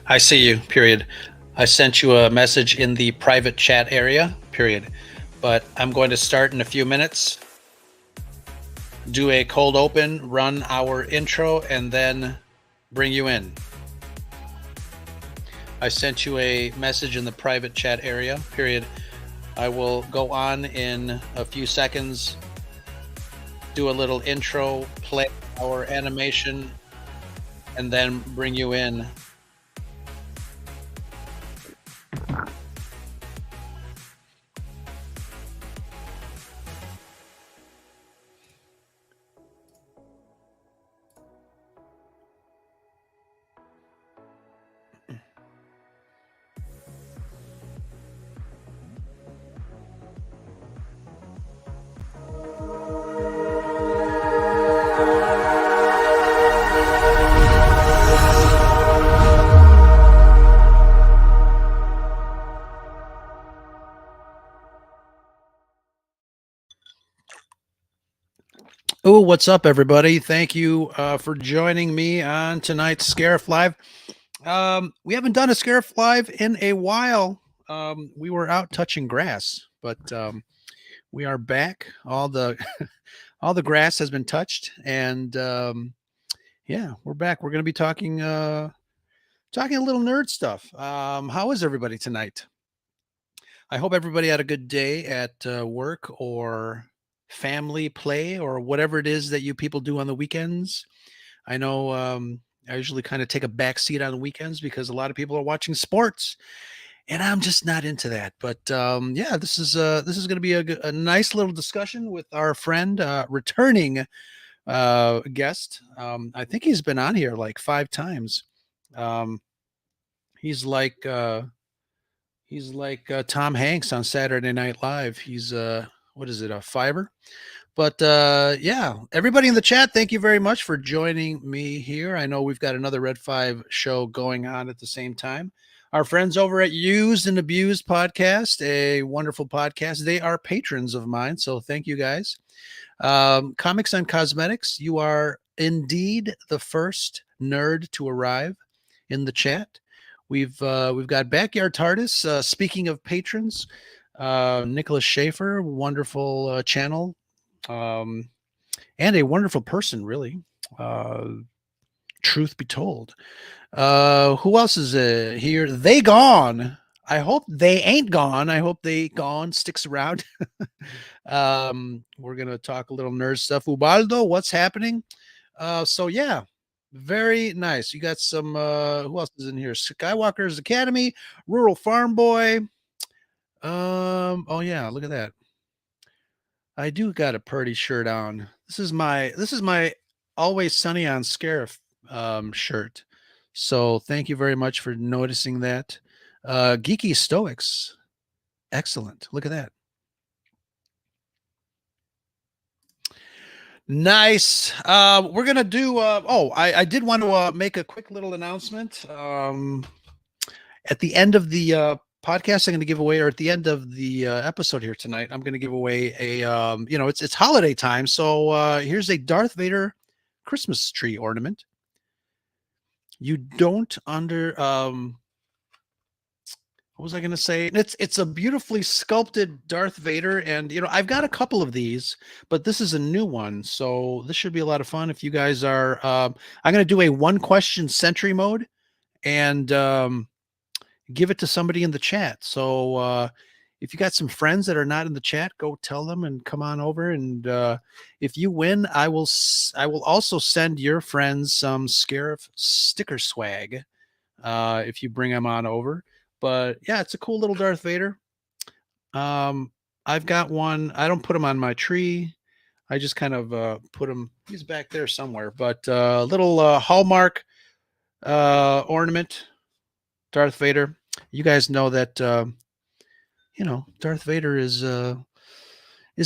I see you, period. I sent you a message in the private chat area, period. But I'm going to start in a few minutes, do a cold open, run our intro, and then bring you in. I sent you a message in the private chat area, period. I will go on in a few seconds, do a little intro, play our animation, and then bring you in. Oh, what's up, everybody? Thank you for joining me on tonight's Scarif Live. We haven't done a Scarif Live in a while. We were out touching grass, but we are back. All the all the grass has been touched, and yeah, we're back. We're going to be talking talking a little nerd stuff. How is everybody tonight? I hope everybody had a good day at work or family play or whatever it is that you people do on the weekends. I know I usually kind of take a back seat on the weekends because a lot of people are watching sports, and I'm just not into that. But yeah, this is going to be a nice little discussion with our friend, returning guest. I think he's been on here like 5 times. Um, he's like Tom Hanks on Saturday Night Live. He's what is it, a fiver? But yeah, everybody in the chat, thank you very much for joining me here. I know we've got another Red 5 show going on at the same time. Our friends over at Used and Abused podcast, a wonderful podcast. They are patrons of mine, so thank you guys. Comics and Cosmetics, you are indeed the first nerd to arrive in the chat. We've got Backyard TARDIS. Speaking of patrons, Nicholas Schaefer, wonderful channel, and a wonderful person, really. Truth be told, who else is here? They gone. I hope they ain't gone. I hope they gone sticks around. We're gonna talk a little nerd stuff. Ubaldo, what's happening? So yeah, very nice. You got some who else is in here? Skywalker's Academy, Rural Farm Boy. Oh yeah, look at that. I do got a pretty shirt on. This is my Always Sunny on Scarif shirt. So thank you very much for noticing that. Geeky Stoics. Excellent. Look at that. Nice. We're gonna do. I did want to make a quick little announcement. At the end of the podcast, I'm going to give away, or at the end of the episode here tonight, I'm going to give away a. It's holiday time, so here's a Darth Vader Christmas tree ornament. You don't what was I going to say? It's a beautifully sculpted Darth Vader, and I've got a couple of these, but this is a new one, so this should be a lot of fun. If you guys are, I'm going to do a 1-question sentry mode, and give it to somebody in the chat. So if you got some friends that are not in the chat, go tell them and come on over. And if you win, I will also send your friends some Scarif sticker swag if you bring them on over. But yeah, it's a cool little Darth Vader. I've got one. I don't put him on my tree. I just kind of put him. He's back there somewhere. But little Hallmark ornament, Darth Vader. You guys know that Darth Vader is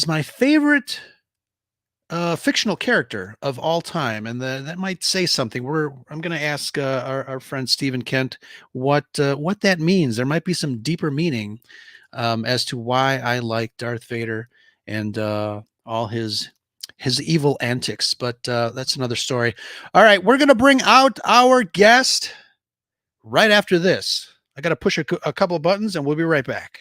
my favorite fictional character of all time, and that might say something. I'm going to ask our friend Stephen Kent what that means. There might be some deeper meaning as to why I like Darth Vader and all his evil antics, but that's another story. All right, we're going to bring out our guest right after this. I got to push a couple of buttons and we'll be right back.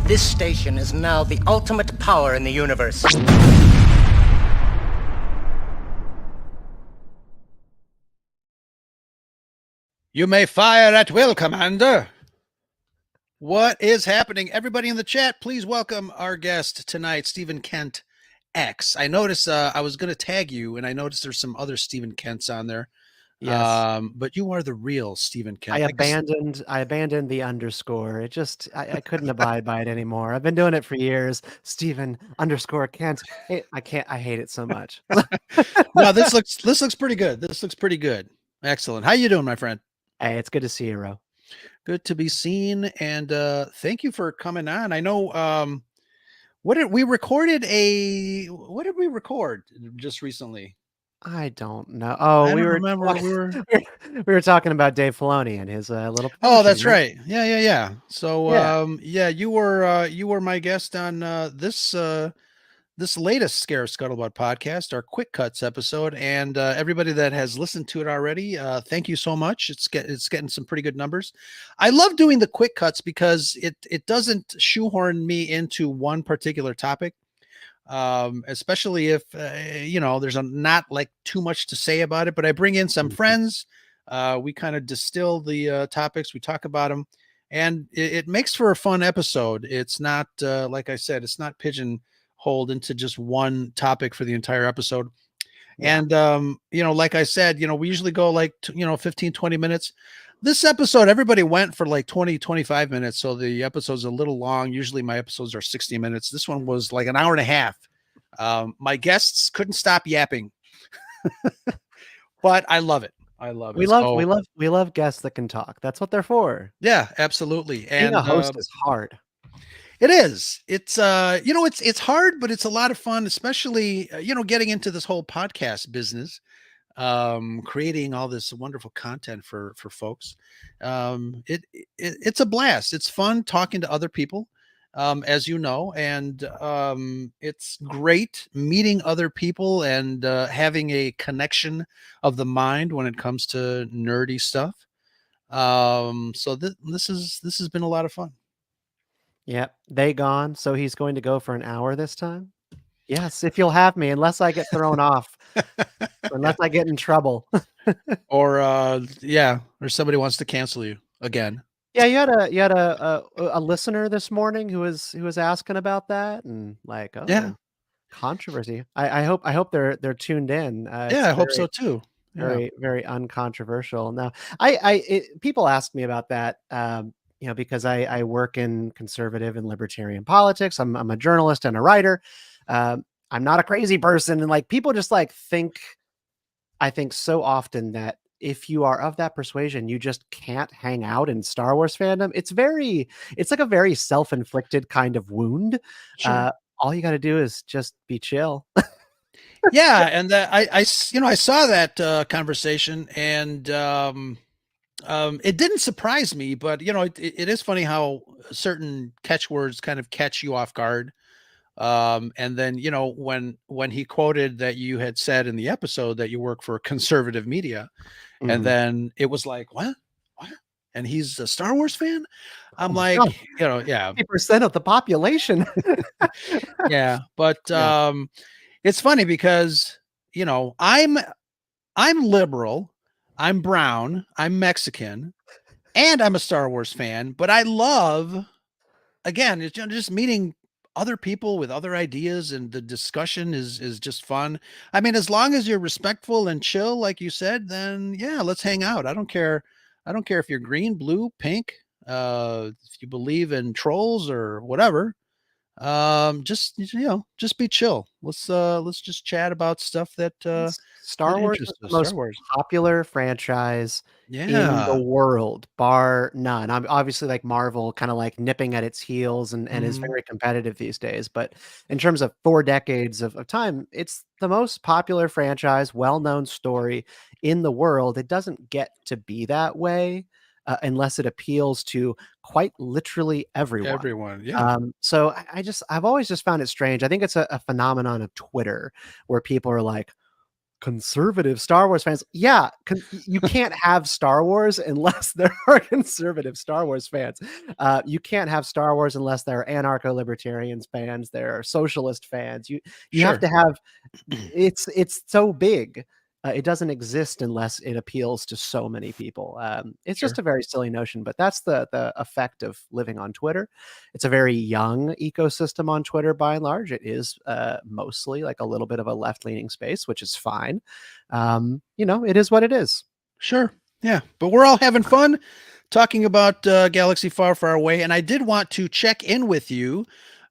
This station is now the ultimate power in the universe. You may fire at will, Commander. What is happening? Everybody in the chat, please welcome our guest tonight, Stephen Kent X. I noticed I was going to tag you, and I noticed there's some other Stephen Kents on there. Yes. But you are the real Stephen Kent. I abandoned the underscore. It just I couldn't abide by it anymore. I've been doing it for years. Stephen _ Kent. I hate it so much. No, this looks pretty good. This looks pretty good. Excellent. How you doing, my friend? Hey, it's good to see you, Ro. Good to be seen, and thank you for coming on. I know what did we record just recently? I don't know. Oh, we were talking about Dave Filoni and his little. Oh, that's right. Yeah. So, yeah. you were my guest on this latest Scuttlebutt podcast, our quick cuts episode, and everybody that has listened to it already, thank you so much. It's getting some pretty good numbers. I love doing the quick cuts because it doesn't shoehorn me into one particular topic. Especially if there's not like too much to say about it, but I bring in some friends. We kind of distill the topics, we talk about them, and it makes for a fun episode. It's not like I said, it's not pigeonholed into just one topic for the entire episode. Yeah. And like I said, we usually go like 15-20 minutes. This episode, everybody went for like 20-25 minutes. So the episode's a little long. Usually my episodes are 60 minutes. This one was like an hour and a half. My guests couldn't stop yapping, but I love it. I love it. We love guests that can talk. That's what they're for. Yeah, absolutely. And a host is hard. It is. It's it's hard, but it's a lot of fun, especially getting into this whole podcast business. Creating all this wonderful content for folks. It's a blast. It's fun talking to other people, as you know, and it's great meeting other people and having a connection of the mind when it comes to nerdy stuff. So this has been a lot of fun. Yep, they gone. So he's going to go for an hour this time. Yes, if you'll have me, unless I get thrown off, unless I get in trouble, or somebody wants to cancel you again. Yeah, you had a listener this morning who was asking about that, and like, controversy. I hope they're tuned in. I hope so too. Very uncontroversial. Now, people ask me about that. Because I work in conservative and libertarian politics. I'm a journalist and a writer. I'm not a crazy person. And like, people just like I think so often that if you are of that persuasion, you just can't hang out in Star Wars fandom. It's like a very self-inflicted kind of wound. Sure. All you got to do is just be chill. Yeah. And I saw that conversation, and it didn't surprise me, but it is funny how certain catchwords kind of catch you off guard. And then, when he quoted that you had said in the episode that you work for conservative media, and then it was like, what? And he's a Star Wars fan. I'm like, God. 50% of the population. Yeah. But, it's funny because, I'm liberal, I'm brown, I'm Mexican, and I'm a Star Wars fan, but I love, again, it's just meeting other people with other ideas, and the discussion is just fun. I mean, as long as you're respectful and chill, like you said, then yeah, let's hang out. I don't care if you're green, blue, pink, if you believe in trolls or whatever. Just just be chill. Let's just chat about stuff that that Star Wars is interests the us. Star most Wars. popular franchise in the Yeah. world, bar none. I'm obviously like Marvel kind of like nipping at its heels and is Mhm. very competitive these days. But in terms of 4 decades of time, it's the most popular franchise, well-known story in the world. It doesn't get to be that way unless it appeals to quite literally everyone. Everyone. Yeah. So I've always just found it strange. I think it's a phenomenon of Twitter where people are like, conservative Star Wars fans. Yeah, you can't have Star Wars unless there are conservative Star Wars fans. You can't have Star Wars unless there are anarcho-libertarians fans, there are socialist fans. You have Sure. to have it's so big. It doesn't exist unless it appeals to so many people. It's just Sure. a very silly notion, but that's the effect of living on Twitter. It's a very young ecosystem on Twitter by and large. It is mostly like a little bit of a left leaning space, which is fine. It is what it is. Sure. Yeah. But we're all having fun talking about Galaxy Far, Far Away. And I did want to check in with you.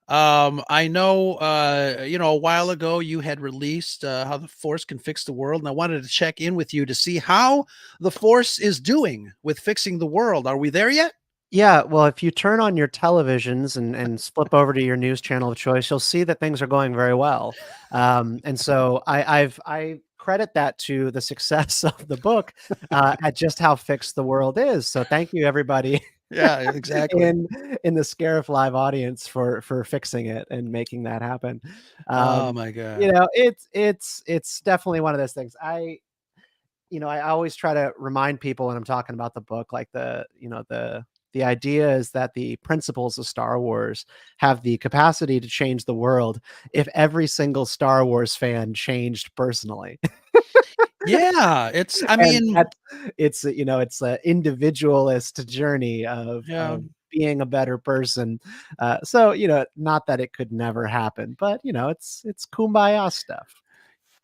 I know, a while ago you had released How the Force Can Fix the World. And I wanted to check in with you to see how the Force is doing with fixing the world. Are we there yet? Yeah, well, if you turn on your televisions and flip over to your news channel of choice, you'll see that things are going very well. And so I credit that to the success of the book at just how fixed the world is. So thank you, everybody Yeah, exactly. in in the ScarifLive audience for fixing it and making that happen. Oh Um, my God. it's definitely one of those things. I always try to remind people when I'm talking about the book, like the idea is that the principles of Star Wars have the capacity to change the world if every single Star Wars fan changed personally. Yeah, I And mean, it's an individualist journey of yeah. being a better person. So not that it could never happen, but it's kumbaya stuff.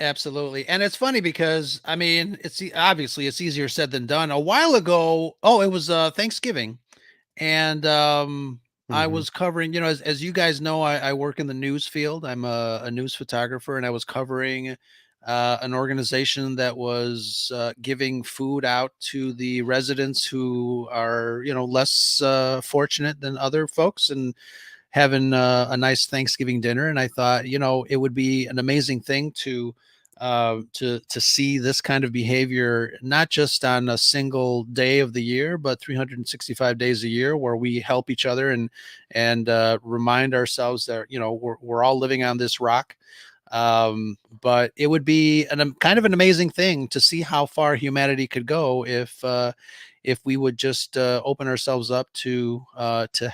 Absolutely. And it's funny because I mean, obviously it's easier said than done. A while ago, oh, it was Thanksgiving. And I Mhm. was covering, as you guys know, I work in the news field. I'm a news photographer, and I was covering an organization that was giving food out to the residents who are, less fortunate than other folks, and having a nice Thanksgiving dinner. And I thought, it would be an amazing thing to see this kind of behavior, not just on a single day of the year, but 365 days a year, where we help each other and remind ourselves that we're all living on this rock. But it would be kind of an amazing thing to see how far humanity could go if we would just open ourselves up to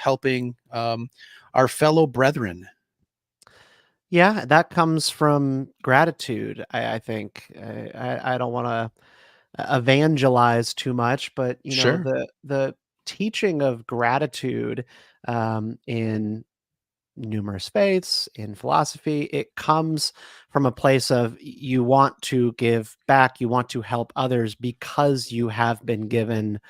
helping our fellow brethren. Yeah, that comes from gratitude. I think I don't want to evangelize too much, but Sure. the teaching of gratitude in numerous faiths, in philosophy, it comes from a place of you want to give back, you want to help others because you have been given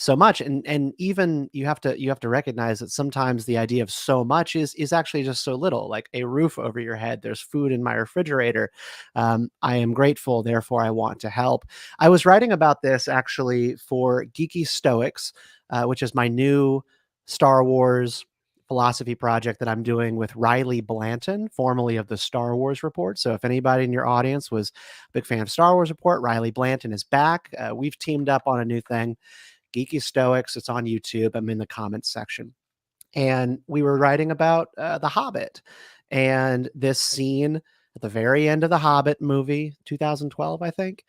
so much. And even you have to recognize that sometimes the idea of so much is actually just so little, like a roof over your head, there's food in my refrigerator. I am grateful, therefore I want to help. I was writing about this actually for Geeky Stoics, which is my new Star Wars philosophy project that I'm doing with Riley Blanton, formerly of the Star Wars Report. So if anybody in your audience was a big fan of Star Wars Report, Riley Blanton is back. We've teamed up on a new thing, Geeky Stoics. It's on YouTube. I'm in the comments section. And we were writing about The Hobbit and this scene at the very end of the Hobbit movie, 2012, I think,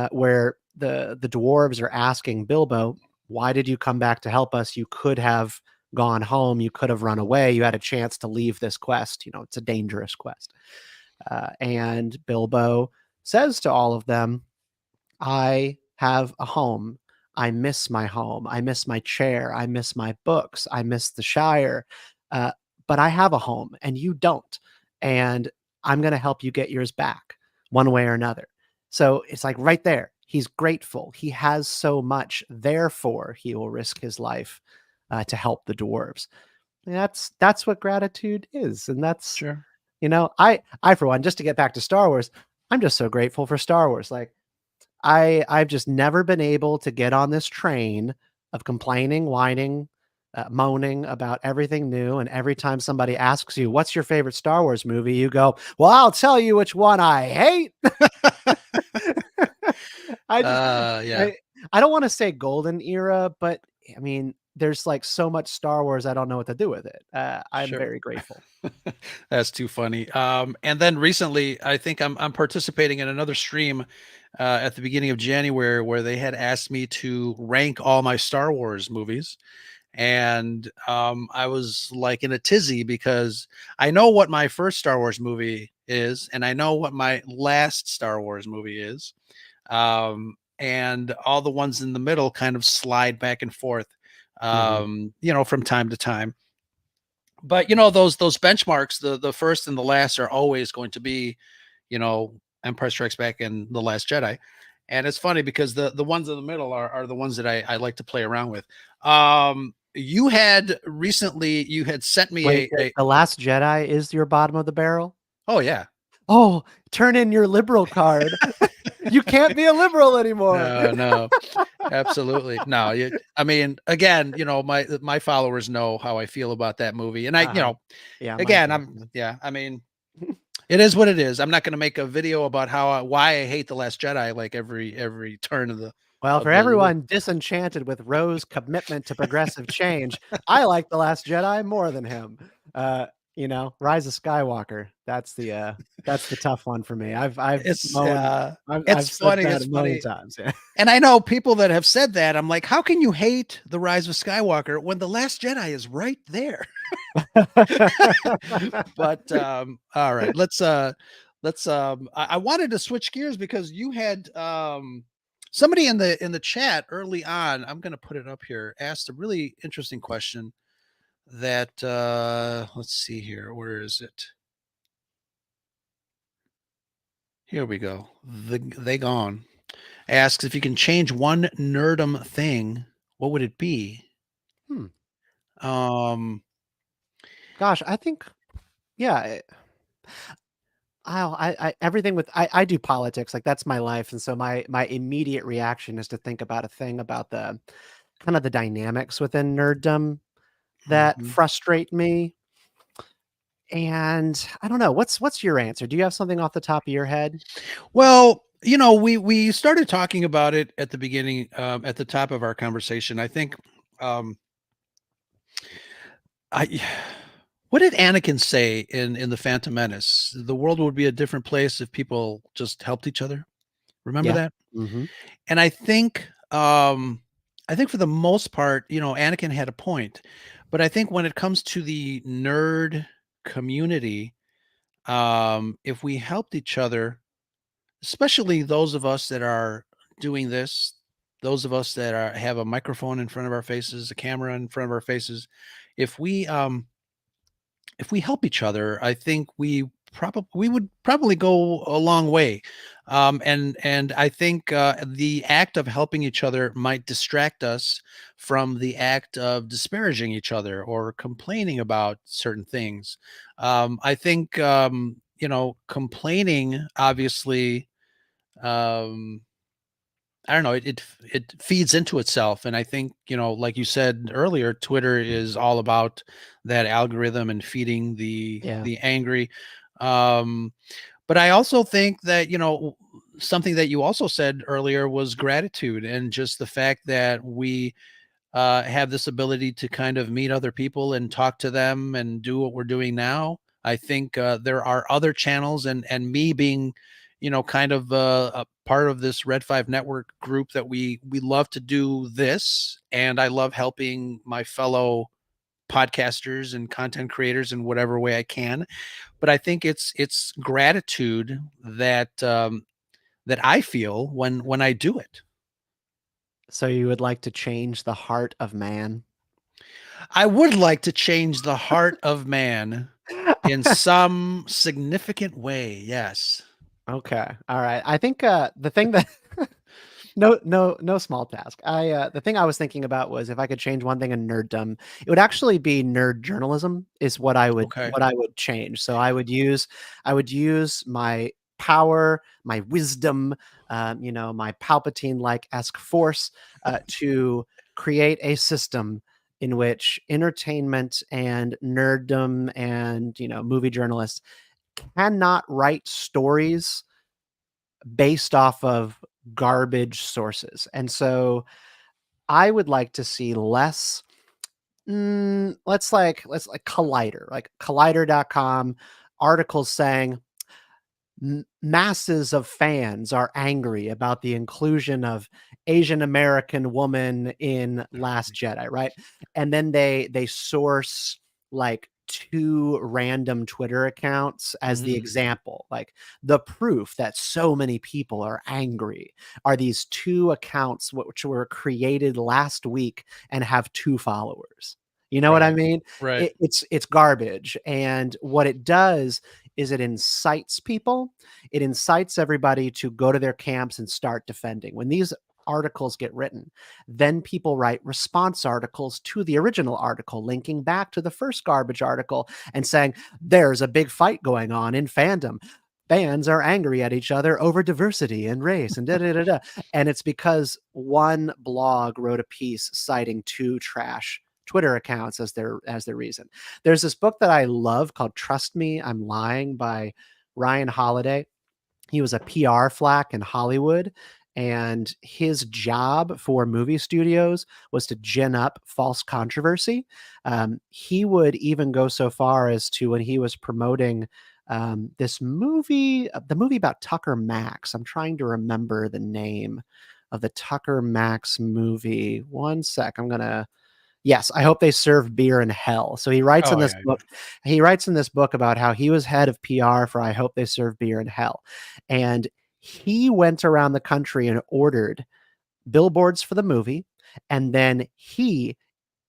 where the dwarves are asking Bilbo, "Why did you come back to help us? You could have gone home. You could have run away. You had a chance to leave this quest. It's a dangerous quest." And Bilbo says to all of them, I have a home. I miss my home. I miss my chair. I miss my books. I miss the Shire. Uh, but I have a home and you don't. And I'm going to help you get yours back one way or another. So it's like right there. He's grateful. He has so much. Therefore, he will risk his life to help the dwarves. That's what gratitude is, and that's, Sure. I for one, just to get back to Star Wars, I'm just so grateful for Star Wars. Like I've just never been able to get on this train of complaining, whining, moaning about everything new. And every time somebody asks you, "What's your favorite Star Wars movie?" you go, "Well, I'll tell you which one I hate." I just, Yeah, I, I don't want to say golden era, but I mean, there's like so much Star Wars, I don't know what to do with it. I'm sure. very grateful. That's too funny. And then recently, I think I'm participating in another stream at the beginning of January where they had asked me to rank all my Star Wars movies. And I was like in a tizzy because I know what my first Star Wars movie is, and I know what my last Star Wars movie is. And all the ones in the middle kind of slide back and forth, Mhm. from time to time. But those benchmarks, the first and the last are always going to be, Empire Strikes Back and The Last Jedi. And it's funny because the ones in the middle are the ones that I like to play around with. You had recently you had sent me Wait, a The Last Jedi is your bottom of the barrel? oh yeah. Oh, turn in your liberal card. You can't be a liberal anymore. No, no, absolutely. No, I mean, again, my followers know how I feel about that movie. And Uh-huh. Yeah, mine again, too. Yeah. yeah, I mean, it is what it is. I'm not going to make a video about why I hate The Last Jedi like every turn of the Well, for of the everyone disenchanted with Roe's commitment to progressive change, I like The Last Jedi more than him. Rise of Skywalker. That's the tough one for me. I've it's moaned, I've it's said funny. that It's a million funny. times. Yeah. And I know people that have said that. I'm like, how can you hate The Rise of Skywalker when The Last Jedi is right there? But all right, I wanted to switch gears because you had somebody in the chat early on, I'm going to put it up here, asked a really interesting question that let's see here, where is it? Here we go. They gone. Asks if you can change one nerdum thing, what would it be? Hmm. Um Gosh, I think, yeah. Everything with I do politics, like that's my life, and so my immediate reaction is to think about a thing about the kind of the dynamics within nerddom that mhm. frustrate me. And I don't know, what's your answer? Do you have something off the top of your head? Well, we started talking about it at the beginning, at the top of our conversation. I think, I what did Anakin say in the Phantom Menace? The world would be a different place if people just helped each other. Remember Yeah. that? Mhm. And I think for the most part, Anakin had a point, but I think when it comes to the nerd community, if we helped each other, especially those of us that are doing this, those of us that have a microphone in front of our faces, a camera in front of our faces, if we help each other, I think we would probably go a long way. And I think the act of helping each other might distract us from the act of disparaging each other or complaining about certain things. I think complaining obviously, um, I don't know, it feeds into itself. And I think, like you said earlier, Twitter is all about that algorithm and feeding the Yeah. the angry. Um, but I also think that, something that you also said earlier was gratitude, and just the fact that we have this ability to kind of meet other people and talk to them and do what we're doing now. I think there are other channels, and me being, kind of a part of this Red 5 network group, that we love to do this, and I love helping my fellow podcasters and content creators in whatever way I can. But I think it's gratitude that I feel when I do it. So you would like to change the heart of man? I would like to change the heart of man in some significant way. Yes. Okay. All right. I think the thing that No small task. The thing I was thinking about was if I could change one thing in nerddom, it would actually be nerd journalism is Okay. what I would change. So I would use my power, my wisdom, my Palpatine like esque force to create a system in which entertainment and nerddom and movie journalists cannot write stories based off of garbage sources. And so I would like to see less let's like Collider, like collider.com articles saying masses of fans are angry about the inclusion of Asian American woman in Last Jedi, right? And then they source like two random Twitter accounts as the Mhm. example. Like the proof that so many people are angry are these two accounts which were created last week and have two followers. You know what I Right. mean? Right. It's garbage. And what it does is it incites people. It incites everybody to go to their camps and start defending. When these articles get written, then people write response articles to the original article, linking back to the first garbage article and saying, there's a big fight going on in fandom. Fans are angry at each other over diversity and race and da da da da. And it's because one blog wrote a piece citing two trash Twitter accounts as their reason. There's this book that I love called Trust Me, I'm Lying by Ryan Holiday. He was a PR flack in Hollywood, and his job for movie studios was to gin up false controversy. He would even go so far as to when he was promoting this movie, the movie about Tucker Max. I'm trying to remember the name of the Tucker Max movie. One sec. Yes, I hope they serve beer in hell. So Oh yeah. he writes in this book about how he was head of PR for I Hope They Serve Beer in Hell. And he went around the country and ordered billboards for the movie. And then he,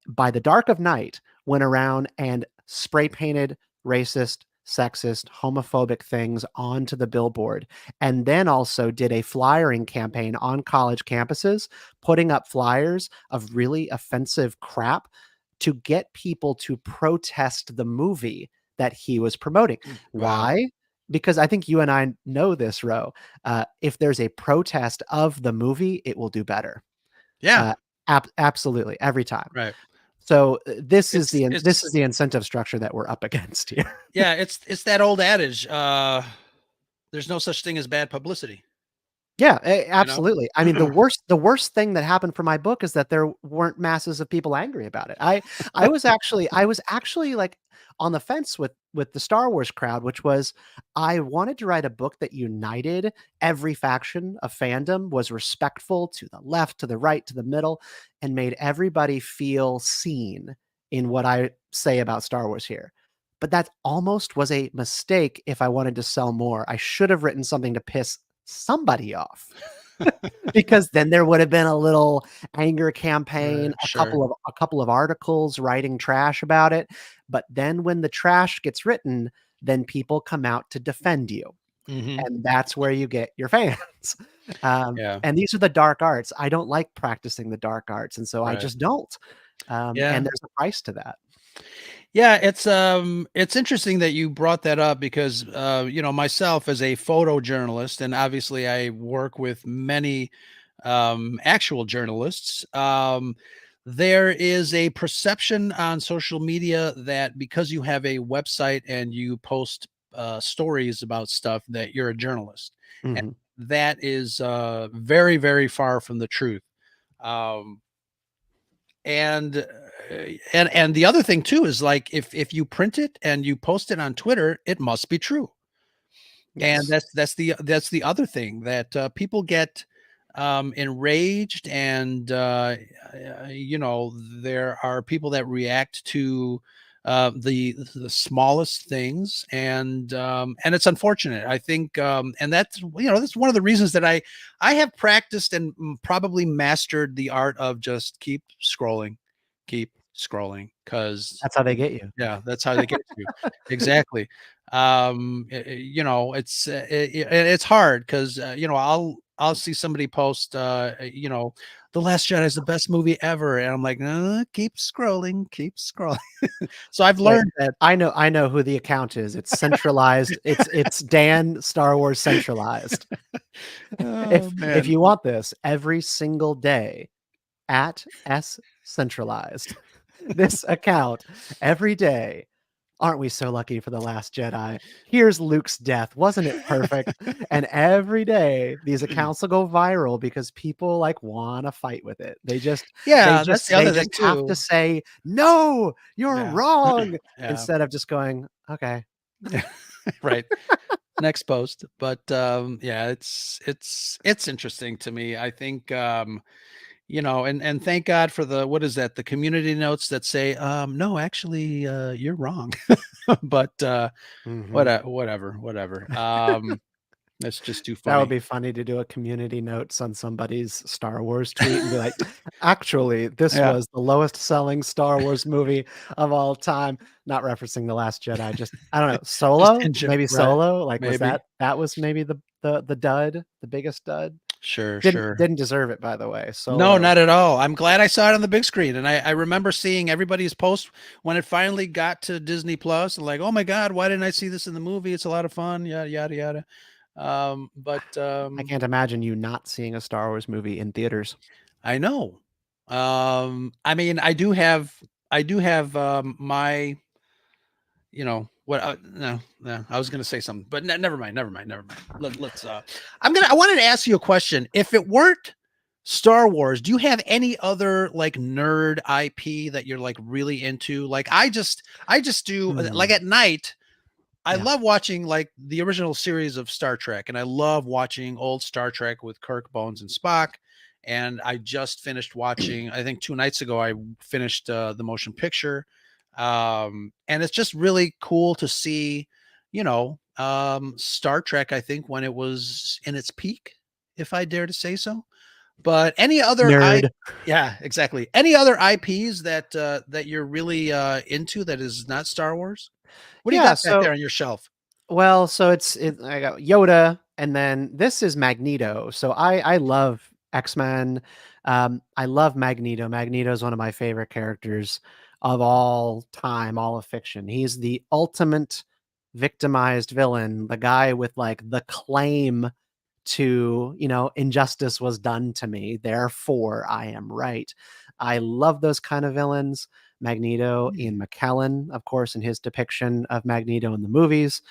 by the dark of night, went around and spray painted racist, sexist, homophobic things onto the billboard. And then also did a flyering campaign on college campuses, putting up flyers of really offensive crap to get people to protest the movie that he was promoting. Wow. Why? Because I think you and I know this, Ro. If there's a protest of the movie, it will do better. Yeah. Uh, absolutely, every time. Right. So this is It's the incentive structure that we're up against here. yeah, it's that old adage, there's no such thing as bad publicity, Yeah, you know? absolutely. I mean, the worst thing that happened for my book is that there weren't masses of people angry about it. I was actually like on the fence with the Star Wars crowd, which was I wanted to write a book that united every faction of fandom, was respectful to the left, to the right, to the middle, and made everybody feel seen in what I say about Star Wars here. But that almost was a mistake if I wanted to sell more. I should have written something to piss somebody off because then there would have been a little anger campaign, Sure. a couple of articles writing trash about it. But then when the trash gets written, then people come out to defend you. Mhm. And that's where you get your fans. Yeah. And these are the dark arts. I don't like practicing the dark arts. And so I Right. just don't. Yeah. And there's a price to that. Yeah, it's interesting that you brought that up because myself as a photojournalist, and obviously I work with many actual journalists. There is a perception on social media that because you have a website and you post stories about stuff that you're a journalist. And Mhm. that is very, very far from the truth. Um, and and the other thing too is like if you print it and you post it on Twitter, it must be true. And Yes. that's the other thing that people get enraged, and there are people that react to the smallest things, and it's unfortunate. I think, and that's one of the reasons that I have practiced and probably mastered the art of just keep scrolling, because That's how they get you. yeah, that's how they get you. Exactly. It's hard because, I'll see somebody post, The Last Jedi is the best movie ever, and I'm like, keep scrolling, keep scrolling. So I've Wait, learned that. I know who the account is. It's centralized. It's Dan Star Wars centralized. Oh If man, you want this every single day at S centralized, this account every day. Aren't we so lucky for The Last Jedi? Here's Luke's death. Wasn't it perfect? And every day these accounts will go viral because people like want to fight with it. They just yeah, that's the they other just thing have to too. say, "No, you're Yeah, wrong," yeah, instead of just going, "Okay." right. Next post, but yeah, it's interesting to me. I think and thank God for the what is that? The community notes that say, no, actually, you're wrong. But Mhm. whatever. That's just too That would funny. be funny to do a community notes on somebody's Star Wars tweet and be like, actually, this Yeah, was the lowest selling Star Wars movie of all time. Not referencing The Last Jedi, just I don't know, just Solo? in Maybe right? Solo? Like was Maybe. that was maybe the dud, the biggest dud? Sure, Didn't sure. didn't deserve it, by the way. No, Solo. not at all. I'm glad I saw it on the big screen, and I remember seeing everybody's post when it finally got to Disney Plus, and like, oh my God, why didn't I see this in the movie? It's a lot of fun, yada yada yada. But I can't imagine you not seeing a Star Wars movie in theaters. I know. I mean, I do have my, what? No, no, I was going to say something, but never mind, never mind, never mind. Let's. I wanted to ask you a question. If it weren't Star Wars, do you have any other like nerd IP that you're like really into? Like I just do like Hmm. at night. I Yeah. love watching like the original series of Star Trek, and I love watching old Star Trek with Kirk, Bones, and Spock. And I just finished watching, I think 2 nights ago, I finished the motion picture. And it's just really cool to see, Star Trek, I think, when it was in its peak, if I dare to say so. But any other Nerd. yeah, exactly. Any other IPs that you're really into that is not Star Wars? What do you Yeah, got back there so on your shelf? well, so I got Yoda, and then this is Magneto. So I love X-Men. I love Magneto. Magneto is one of my favorite characters of all time, all of fiction. He's the ultimate victimized villain, the guy with like the claim to, injustice was done to me, therefore I am right. I love those kind of villains. Magneto, Hmm. Ian McKellen, of course, in his depiction of Magneto in the movies,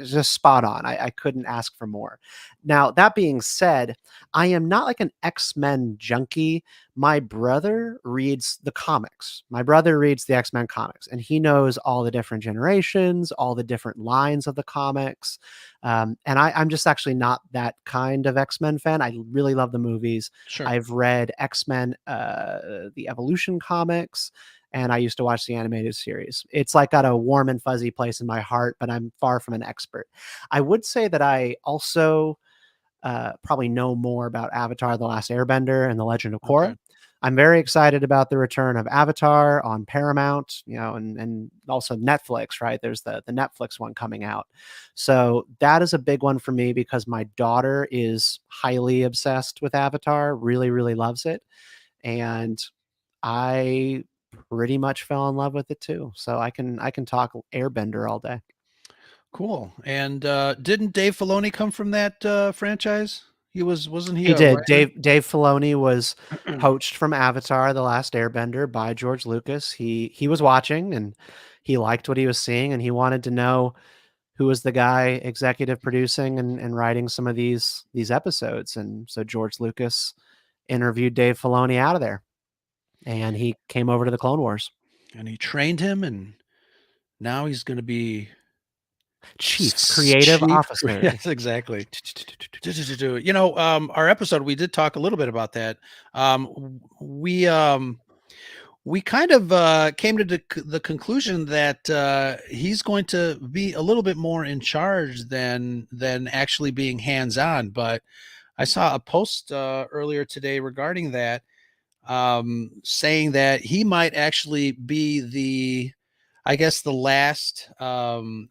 just spot on. I couldn't ask for more. Now, that being said, I am not like an X-Men junkie. My brother reads the comics. My brother reads the X-Men comics, and he knows all the different generations, all the different lines of the comics. And I'm just actually not that kind of X-Men fan. I really love the movies. Sure. I've read X-Men, the Evolution comics, and I used to watch the animated series. It's like got a warm and fuzzy place in my heart, but I'm far from an expert. I would say that I also probably know more about Avatar: The Last Airbender and The Legend of Okay. Korra. I'm very excited about the return of Avatar on Paramount, and also Netflix, right? There's the Netflix one coming out. So that is a big one for me because my daughter is highly obsessed with Avatar, really, really loves it. And I pretty much fell in love with it too. So I can talk Airbender all day. Cool. And didn't Dave Filoni come from that franchise? Wasn't he He a did. writer? Dave Filoni was poached from Avatar: The Last Airbender by George Lucas. He was watching and he liked what he was seeing and he wanted to know who was the guy executive producing and writing some of these episodes. And so George Lucas interviewed Dave Filoni out of there and he came over to the Clone Wars. And he trained him, and now he's going to be Chief Creative chief. Officer. Yes, exactly. Our episode, we did talk a little bit about that. We kind of came to the conclusion that he's going to be a little bit more in charge than actually being hands on. But I saw a post earlier today regarding that, saying that he might actually be I guess, the last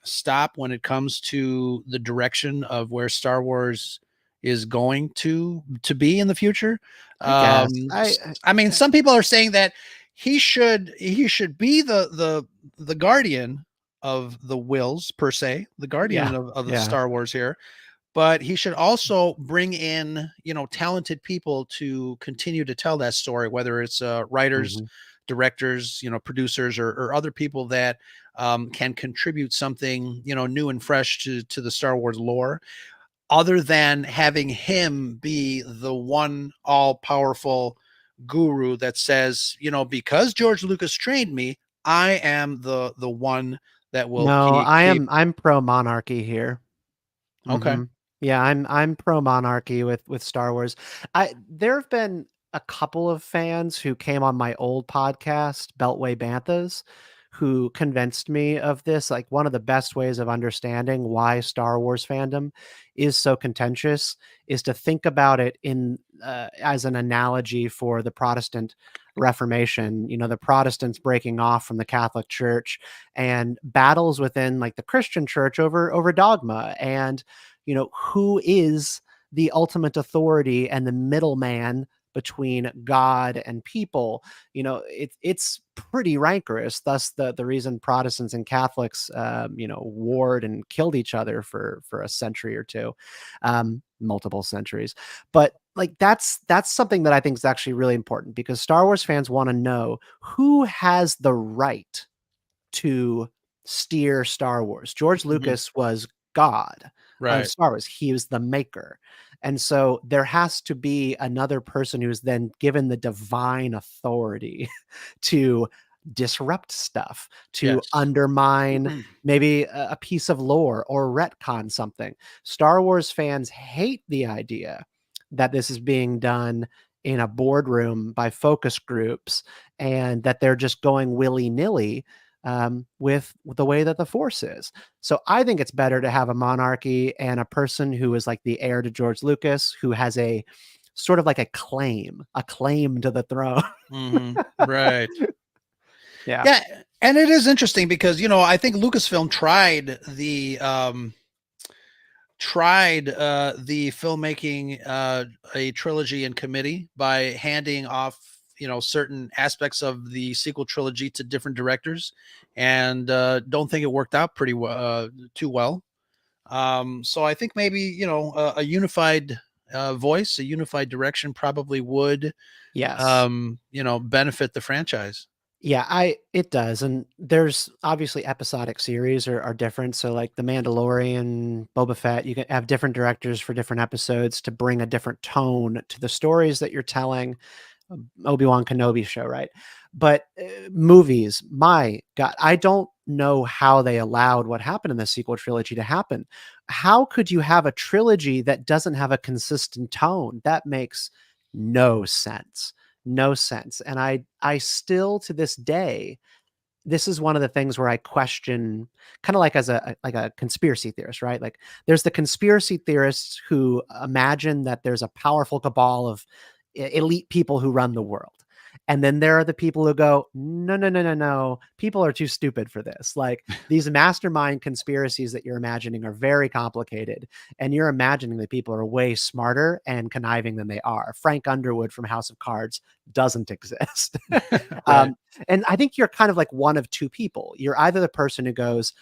stop when it comes to the direction of where Star Wars is going to be in the future. I guess. I mean, some people are saying that he should be the guardian of the wills, per se, the guardian Yeah. of the Yeah. Star Wars here, but he should also bring in, talented people to continue to tell that story, whether it's writers, Mhm. directors, producers, or other people that can contribute something, new and fresh to the Star Wars lore, other than having him be the one all powerful guru that says, because George Lucas trained me, I am the one that will No, keep. I'm pro monarchy here. Okay. Yeah, I'm pro monarchy with Star Wars. There have been a couple of fans who came on my old podcast, Beltway Banthas, who convinced me of this. Like, one of the best ways of understanding why Star Wars fandom is so contentious is to think about it in as an analogy for the Protestant Reformation. The Protestants breaking off from the Catholic Church and battles within like the Christian church over dogma, and who is the ultimate authority and the middleman between God and people. It's pretty rancorous. Thus, the reason Protestants and Catholics, warred and killed each other for a century or two, multiple centuries. But like that's something that I think is actually really important, because Star Wars fans want to know who has the right to steer Star Wars. George Mhm. Lucas was God of Right. Star Wars. He was the maker. And so there has to be another person who's then given the divine authority to disrupt stuff, to Yes. undermine maybe a piece of lore or retcon something. Star Wars fans hate the idea that this is being done in a boardroom by focus groups, and that they're just going willy-nilly with the way that the Force is. So I think it's better to have a monarchy and a person who is like the heir to George Lucas, who has a sort of like a claim to the throne. Right. Yeah. Yeah, and it is interesting because I think Lucasfilm tried the filmmaking a trilogy in committee by handing off certain aspects of the sequel trilogy to different directors, and don't think it worked out too well. So I think maybe a unified voice, a unified direction probably would Yes. benefit the franchise. Yeah, it does. And there's obviously episodic series are different. So like The Mandalorian, Boba Fett, you can have different directors for different episodes to bring a different tone to the stories that you're telling. Obi-Wan Kenobi show, right? But movies, my God, I don't know how they allowed what happened in the sequel trilogy to happen. How could you have a trilogy that doesn't have a consistent tone? That makes no sense. No sense. And I still to this day, this is one of the things where I question, kind of like as a conspiracy theorist, right? Like, there's the conspiracy theorists who imagine that there's a powerful cabal of elite people who run the world. And then there are the people who go, no, no, no, no, no. People are too stupid for this. Like, these mastermind conspiracies that you're imagining are very complicated. And you're imagining that people are way smarter and conniving than they are. Frank Underwood from House of Cards doesn't exist. Right. And I think you're kind of like one of two people. You're either the person who goes,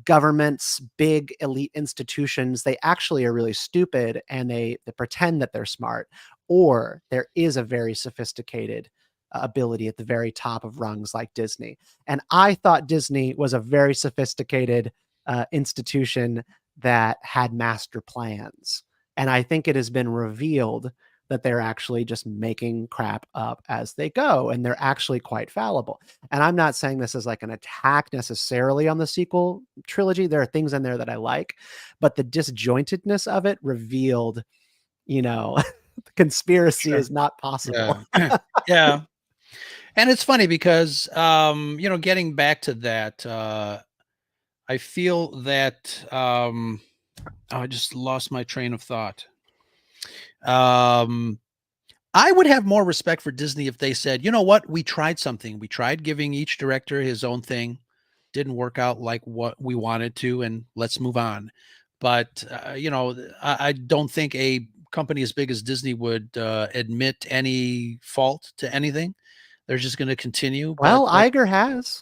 governments, big elite institutions, they actually are really stupid and they pretend that they're smart, or there is a very sophisticated ability at the very top of rungs like Disney. And I thought Disney was a very sophisticated institution that had master plans. And I think it has been revealed that they're actually just making crap up as they go, and they're actually quite fallible. And I'm not saying this as like an attack necessarily on the sequel trilogy. There are things in there that I like, but the disjointedness of it revealed, the conspiracy Sure. is not possible. Yeah. Yeah. And it's funny because getting back to that, I feel that oh, I just lost my train of thought. Um I would have more respect for Disney if they said, you know what, we tried something. We tried giving each director his own thing. Didn't work out like what we wanted to, and let's move on. But I don't think a company as big as Disney would admit any fault to anything. They're just going to continue. But Well, like, Iger has.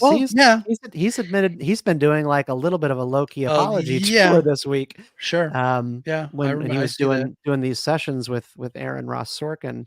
well, yeah, He's admitted he's been doing like a little bit of a low-key apology yeah, tour this week. sure, yeah, When he I was see that. doing these sessions with Aaron Ross Sorkin.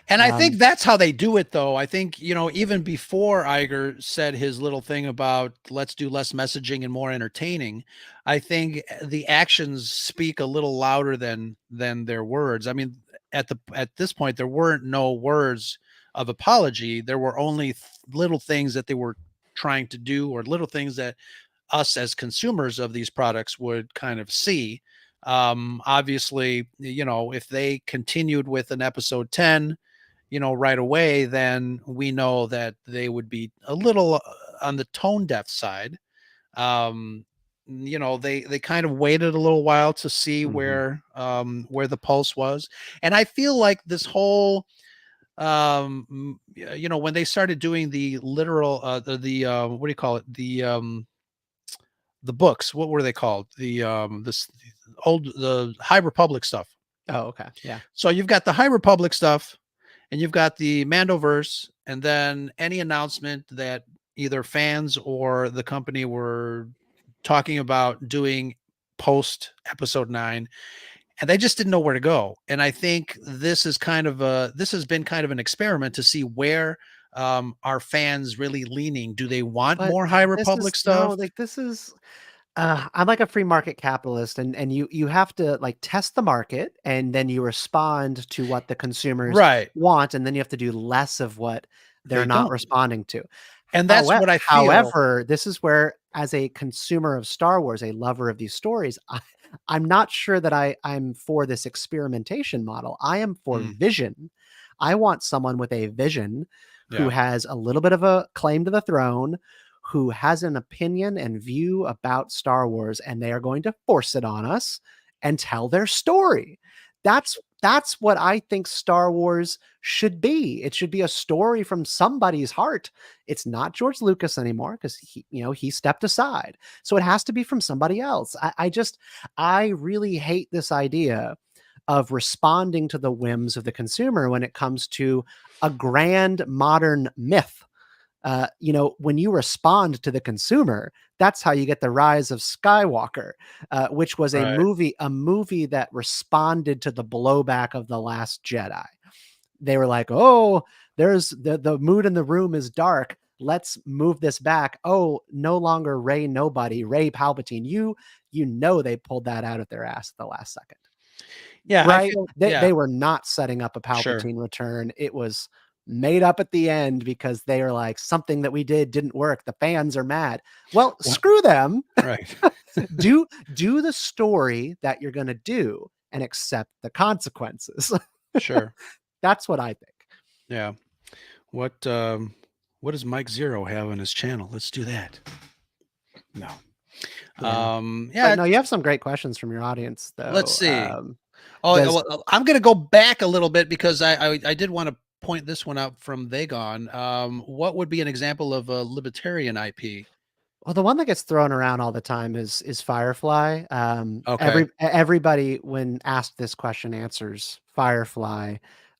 And I think Um, that's how they do it, though. I think, even before Iger said his little thing about let's do less messaging and more entertaining, I think the actions speak a little louder than their words. I mean, at this point, there weren't no words of apology. There were only little things that they were trying to do, or little things that us as consumers of these products would kind of see. Obviously, if they continued with an episode 10, right away, then we know that they would be a little on the tone deaf side. Um, they kind of waited a little while to see mhm, where the pulse was. And I feel like this whole when they started doing the literal the what do you call it, the books, what were they called, the High Republic stuff. oh, okay. Yeah. So you've got the High Republic stuff, and you've got the Mandoverse, and then any announcement that either fans or the company were talking about doing post episode 9, and they just didn't know where to go. And I think this has been kind of an experiment to see where are fans really leaning. Do they want But more High this is Republic no, stuff? like this is I'm like a free market capitalist, and you have to like test the market, and then you respond to what the consumers Right. want, and then you have to do less of what they're They not don't. responding to. And that's what I feel. However, this is where, as a consumer of Star Wars, a lover of these stories, I'm not sure that I'm for this experimentation model. I am for Mm, vision. I want someone with a vision who yeah. has a little bit of a claim to the throne, who has an opinion and view about Star Wars, and they are going to force it on us and tell their story. That's what I think Star Wars should be. It should be a story from somebody's heart. It's not George Lucas anymore because he stepped aside. So it has to be from somebody else. I really hate this idea of responding to the whims of the consumer when it comes to a grand modern myth. When you respond to the consumer, that's how you get the Rise of Skywalker, which was Right. a movie that responded to the blowback of The Last Jedi. They were like, "Oh, there's the mood in the room is dark. Let's move this back. Oh, no longer Ray nobody, Ray Palpatine." They pulled that out of their ass at the last second. Yeah, I Right? feel, They yeah, they were not setting up a sure. Palpatine return. It was made up at the end because they are like, something that we did didn't work. The fans are mad. Well, What? screw them. Right. Do the story that you're gonna do and accept the consequences. Sure. That's what I think. Yeah. What what does Mike Zero have on his channel? Let's do that. No. Yeah. Yeah, But no, you have some great questions from your audience let's though. see. Oh, Does well, I'm going to go back a little bit because I did want to point this one out from Vagon. What would be an example of a libertarian IP? Well, the one that gets thrown around all the time is Firefly. Okay. Everybody, when asked this question, answers Firefly.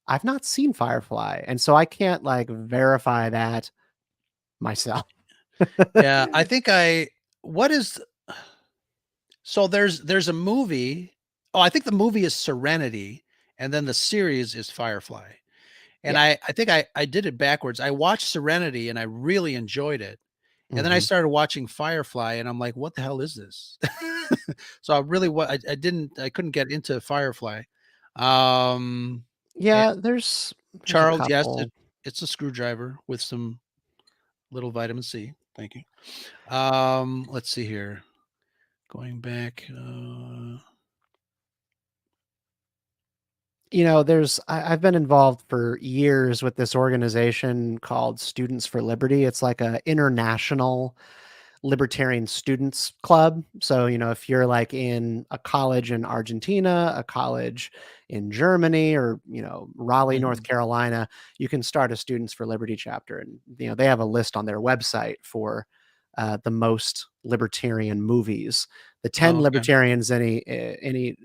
I've not seen Firefly, and so I can't like verify that myself. Yeah, I think what is so there's a movie. Oh, I think the movie is Serenity, and then the series is Firefly. And Yeah. I think I did it backwards. I watched Serenity and I really enjoyed it. And then I Mhm. started watching Firefly and I'm like, what the hell is this? So I really I couldn't get into Firefly. Um and Yeah, there's a Charles, yes, couple. it's a screwdriver with some little vitamin C. Thank you. Let's see here. Going back, I've been involved for years with this organization called Students for Liberty. It's like a international libertarian students club. So, if you're like in a college in Argentina, a college in Germany, or, Raleigh, North mhm, Carolina, you can start a Students for Liberty chapter. And, they have a list on their website for the most libertarian movies The 10 Okay. libertarians any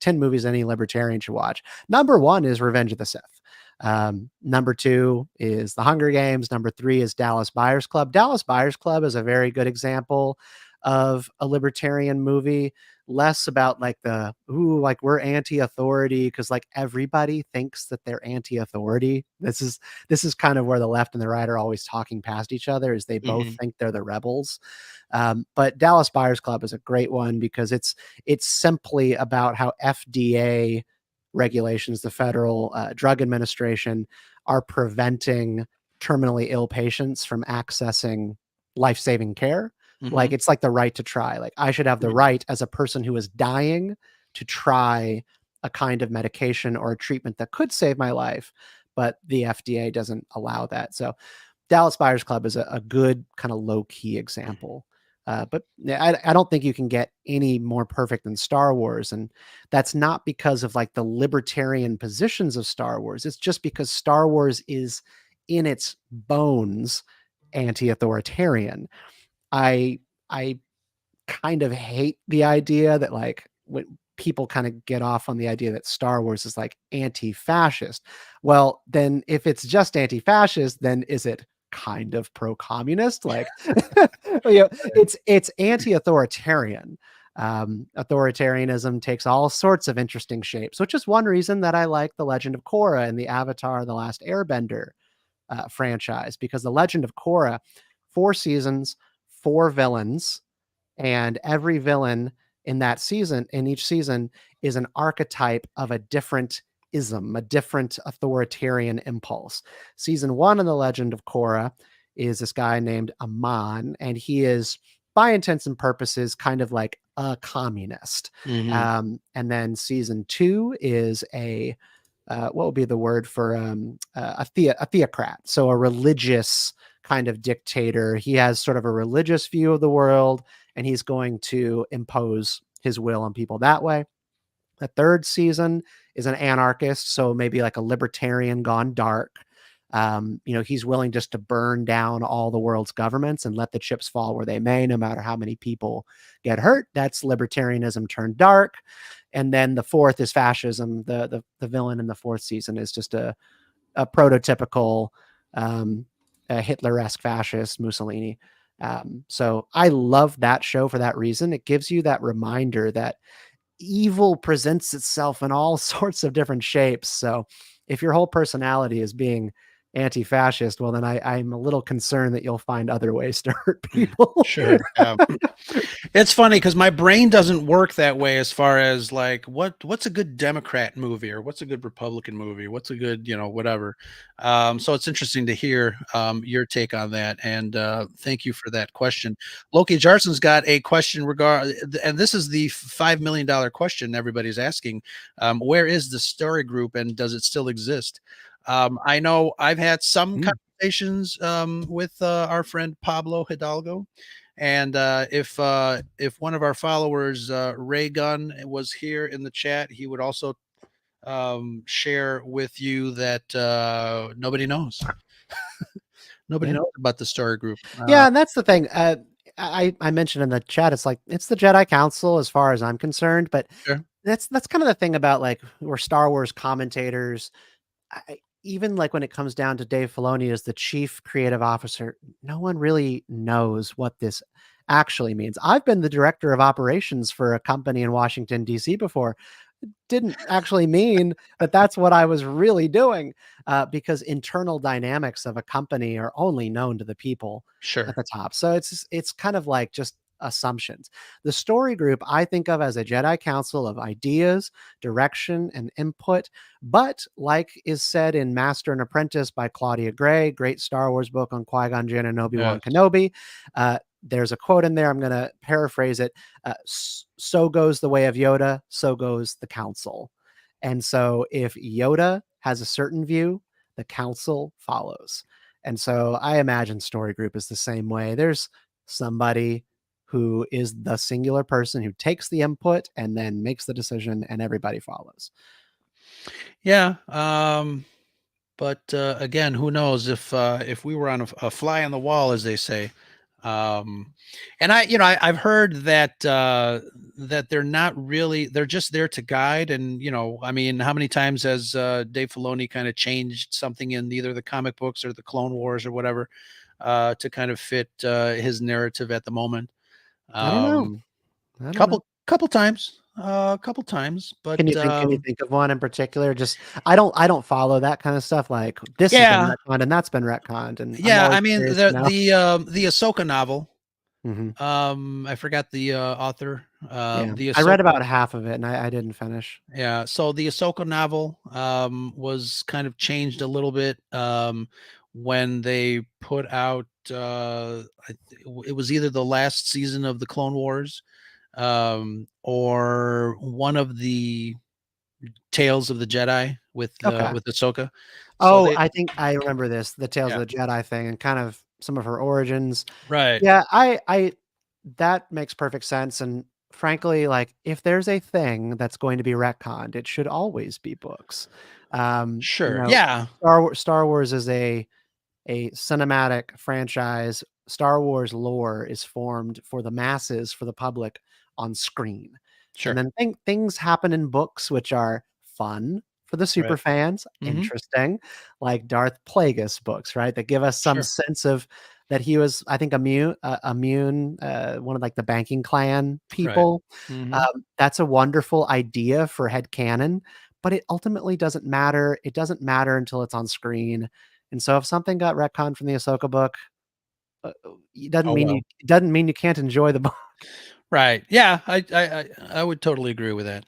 10 movies any libertarian should watch. Number 1 is Revenge of the Sith. Number 2 is The Hunger Games. Number 3 is Dallas Buyers Club. Dallas Buyers Club is a very good example of a libertarian movie, less about like like we're anti-authority because like everybody thinks that they're anti-authority. This is kind of where the left and the right are always talking past each other, is they both Mhm. think they're the rebels. But Dallas Buyers Club is a great one because it's simply about how FDA regulations, the Federal Drug Administration, are preventing terminally ill patients from accessing life-saving care. Like Mhm. it's like the right to try. Like I should have the Mhm. right as a person who is dying to try a kind of medication or a treatment that could save my life, but the FDA doesn't allow that. So Dallas Buyers Club is a good kind of low key example. But yeah, I don't think you can get any more perfect than Star Wars. And that's not because of like the libertarian positions of Star Wars. It's just because Star Wars is in its bones anti-authoritarian. I kind of hate the idea that like when people kind of get off on the idea that Star Wars is like anti-fascist. Well, then if it's just anti-fascist, then is it kind of pro-communist? Like, it's anti-authoritarian. Authoritarianism takes all sorts of interesting shapes, which is one reason that I like The Legend of Korra and the Avatar: The Last Airbender franchise, because The Legend of Korra, 4 seasons, 4 villains, and every villain in each season, is an archetype of a different ism, a different authoritarian impulse. Season 1 in The Legend of Korra is this guy named Aman, and he is, by intents and purposes, kind of like a communist. Mhm. And then season 2 is what would be the word for a theocrat, so a religious kind of dictator. He has sort of a religious view of the world, and he's going to impose his will on people that way. The third season is an anarchist, so maybe like a libertarian gone dark. He's willing just to burn down all the world's governments and let the chips fall where they may, no matter how many people get hurt. That's libertarianism turned dark. And then the fourth is fascism. The villain in the fourth season is just a prototypical a Hitler-esque fascist, Mussolini. So I love that show for that reason. It gives you that reminder that evil presents itself in all sorts of different shapes. So if your whole personality is being anti-fascist, well, then I'm a little concerned that you'll find other ways to hurt people. Sure. Yeah. It's funny because my brain doesn't work that way as far as like what's a good Democrat movie or what's a good Republican movie, what's a good whatever. So it's interesting to hear your take on that, and thank you for that question. Loki Jarson's got a question and this is the $5 million question everybody's asking. Where is the story group and does it still exist? I know I've had some conversations with our friend Pablo Hidalgo. And if one of our followers, Ray Gunn, was here in the chat, he would also share with you that nobody knows. Nobody Yeah. knows about the story group. Yeah, and that's the thing. I mentioned in the chat, it's like it's the Jedi Council as far as I'm concerned, but Sure. that's kind of the thing about like we're Star Wars commentators. Even like when it comes down to Dave Filoni as the chief creative officer, no one really knows what this actually means. I've been the director of operations for a company in Washington, D.C. before. It didn't actually mean that that's what I was really doing, because internal dynamics of a company are only known to the people at Sure. the top. So it's kind of like just assumptions. The story group I think of as a Jedi council of ideas, direction, and input. But like is said in Master and Apprentice by Claudia Gray, great Star Wars book on Qui-Gon Jinn and Obi-Wan Yes. Kenobi, there's a quote in there. I'm going to paraphrase it. So goes the way of Yoda, so goes the council. And so if Yoda has a certain view, the council follows. And so I imagine story group is the same way. There's somebody who is the singular person who takes the input and then makes the decision, and everybody follows. Yeah. But again, who knows if we were on a fly on the wall, as they say, Um, and I've heard that that they're not really, they're just there to guide. And I mean, how many times has Dave Filoni kind of changed something in either the comic books or the Clone Wars or whatever to kind of fit his narrative at the moment? I don't know. Um, I don't know. couple times, couple times, but Can you think of one in particular? Just I don't follow that kind of stuff. Like this has been yeah, retconned and that's been retconned, and I'm yeah. always I mean, curious to the know. the Ahsoka novel. Mhm. I forgot the author. Yeah, The I read Ahsoka. about half of it and I didn't finish. Yeah, so the Ahsoka novel was kind of changed a little bit when they put out. It was either the last season of the Clone Wars or one of the Tales of the Jedi Okay. with Ahsoka. So Oh, they, I think I remember this, the Tales yeah, of the Jedi thing and kind of some of her origins. right, Yeah, I that makes perfect sense, and frankly, like, if there's a thing that's going to be retconned, it should always be books. You sure, know, yeah, Star Wars is a cinematic franchise. Star Wars lore is formed for the masses, for the public on screen. And sure, then things happen in books which are fun for the super right, fans, hmm, interesting, like Darth Plagueis books, right? That give us some sure, sense of that he was, I think, one of like the banking clan right, people. hmm, That's a wonderful idea for headcanon, but it ultimately doesn't matter. It doesn't matter until it's on screen. And so if something got retconned from the Ahsoka book, oh well. it doesn't mean you can't enjoy the book. Right. Yeah, I would totally agree with that.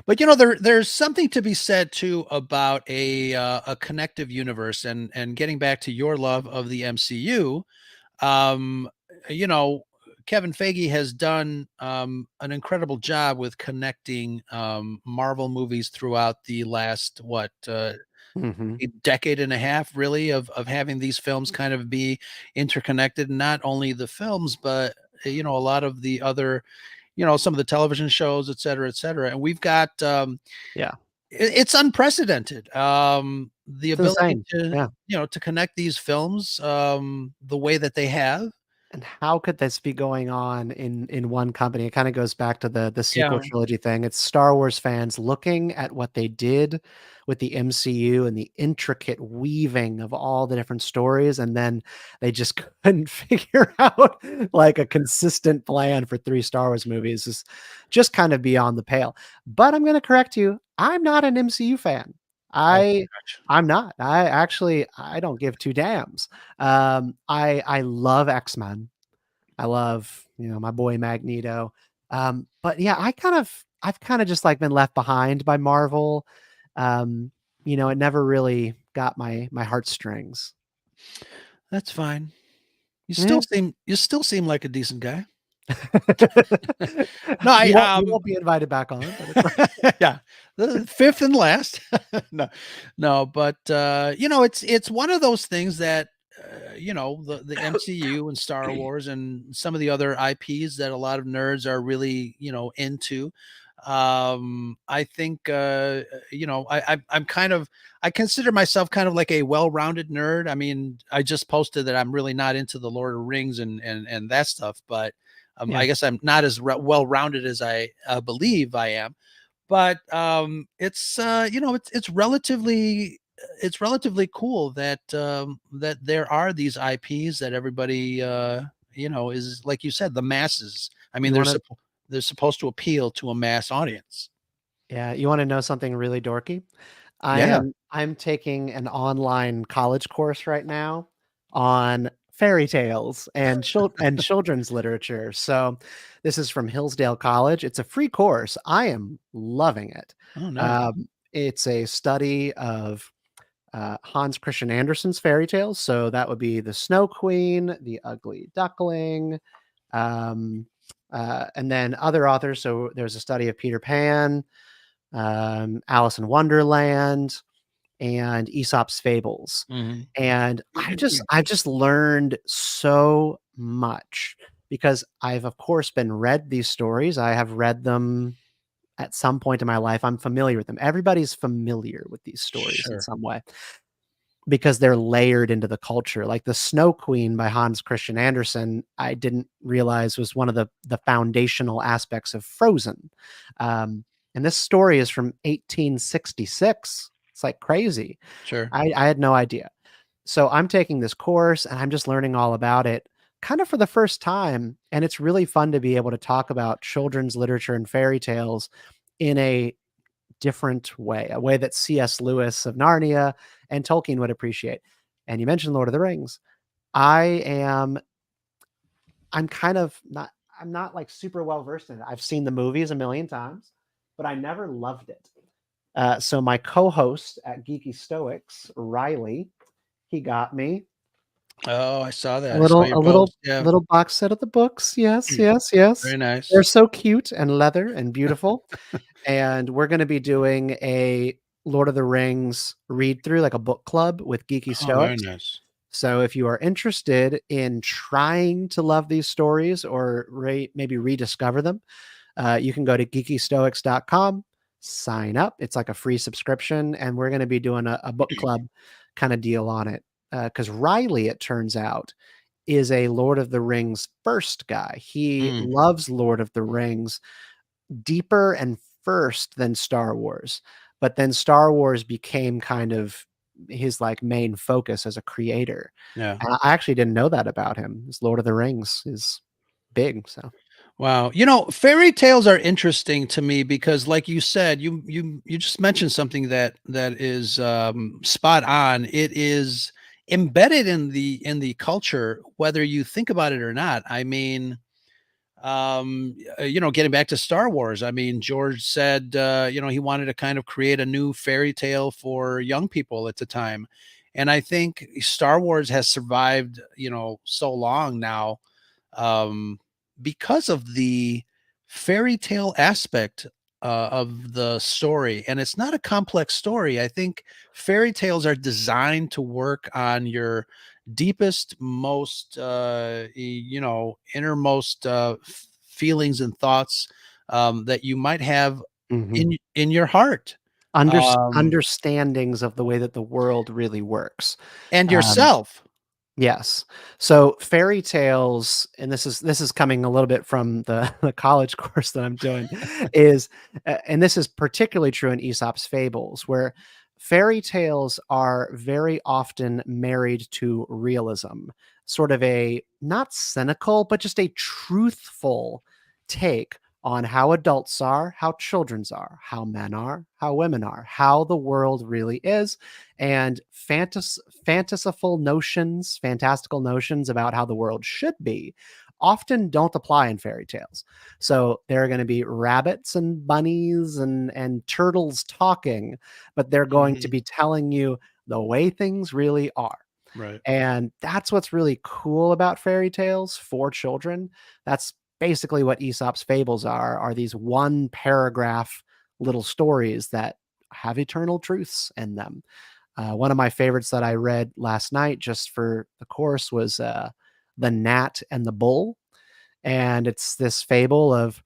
But there's something to be said too about a connective universe, and getting back to your love of the MCU. Um, you know, Kevin Feige has done an incredible job with connecting Marvel movies throughout the last Mhm. a decade and a half, really, of having these films kind of be interconnected. Not only the films, but a lot of the other, some of the television shows, et cetera, et cetera. And we've got Yeah. it's unprecedented. The It's ability insane. to Yeah. to connect these films the way that they have. And how could this be going on in one company? It kinda goes back to the sequel Yeah, trilogy thing. It's Star Wars fans looking at what they did with the MCU and the intricate weaving of all the different stories, and then they just couldn't figure out, like, a consistent plan for 3 Star Wars movies is just kind of beyond the pale. But I'm gonna correct you, I'm not an MCU fan. oh I gosh, I'm not. I don't give 2 damns. I love X-Men. I love, my boy Magneto. But yeah, I've kind of just like been left behind by Marvel. Um, it never really got my heartstrings. that's fine. Yeah. You still seem like a decent guy. No, I You won't be invited back on, but it's yeah, the fifth and last. No, no, but it's one of those things that the MCU and Star Wars and some of the other IPs that a lot of nerds are really into. I think I'm kind of, I consider myself kind of like a well-rounded nerd. I mean, I just posted that I'm really not into the Lord of the Rings and that stuff, but yeah. I guess I'm not as well-rounded as I believe I am. But it's it's relatively cool that that there are these IPs that everybody is, like you said, the masses. I mean, You wanna they're supposed to appeal to a mass audience. Yeah, you wanna know something really dorky? Yeah. I'm taking an online college course right now on fairy tales and children's literature. So this is from Hillsdale College. It's a free course. I am loving it. Oh, nice. It's a study of Hans Christian Andersen's fairy tales. So that would be the Snow Queen, the Ugly Duckling, um, and then other authors. So there's a study of Peter Pan, Alice in Wonderland, and Aesop's Fables. Mhm. And I've just learned so much because I've of course been read these stories. I have read them at some point in my life. I'm familiar with them. Everybody's familiar with these stories in Sure. some way. because they're layered into the culture. Like the Snow Queen by Hans Christian Andersen, I didn't realize was one of the foundational aspects of Frozen. And this story is from 1866. It's like crazy. Sure. I had no idea. So I'm taking this course and I'm just learning all about it kind of for the first time. And it's really fun to be able to talk about children's literature and fairy tales in a different way, a way that C.S. Lewis of Narnia and Tolkien would appreciate. And you mentioned Lord of the Rings. I'm kind of not, I'm not like super well versed in it. I've seen the movies a million times, but I never loved it. So my co-host at Geeky Stoics, Riley, he got me Oh, I saw that. a I saw little your a little post. Yeah. little box set of the books. Yes, yes, yes. Very nice. They're so cute and leather and beautiful. And we're going to be doing a Lord of the Rings read through, like a book club with Geeky Oh, very Stoics. nice. So if you are interested in trying to love these stories or maybe rediscover them, you can go to geekystoics.com, sign up. It's like a free subscription, and we're going to be doing a book club kind of deal on it. Because Riley, it turns out, is a Lord of the Rings first guy. He Mm. loves Lord of the Rings deeper and first than Star Wars. But then Star Wars became kind of his like main focus as a creator. Yeah. And I actually didn't know that about him. His Lord of the Rings is big. So Wow. Fairy tales are interesting to me because, like you said, you just mentioned something that is spot on. It is embedded in the culture, whether you think about it or not. I mean, getting back to Star Wars, I mean, George said, he wanted to kind of create a new fairy tale for young people at the time. And I think Star Wars has survived, so long now, um, because of the fairy tale aspect of the story. And it's not a complex story. I think fairy tales are designed to work on your deepest, most, innermost feelings and thoughts that you might have mhm. in your heart, um, Understandings of the way that the world really works. and Um, yourself. yes. So fairy tales, and this is coming a little bit from the, the college course that I'm doing, is and this is particularly true in Aesop's fables, where fairy tales are very often married to realism, sort of a not cynical, but just a truthful take on how adults are, how children's are, how men are, how women are, how the world really is, and fantastical notions about how the world should be often don't apply in fairy tales. So there are going to be rabbits and bunnies and turtles talking, but they're going to Mhm. be telling you the way things really are. Right. And that's what's really cool about fairy tales for children. That's basically what Aesop's fables are these one paragraph little stories that have eternal truths in them. One of my favorites that I read last night just for the course was The Gnat and the Bull. And it's this fable of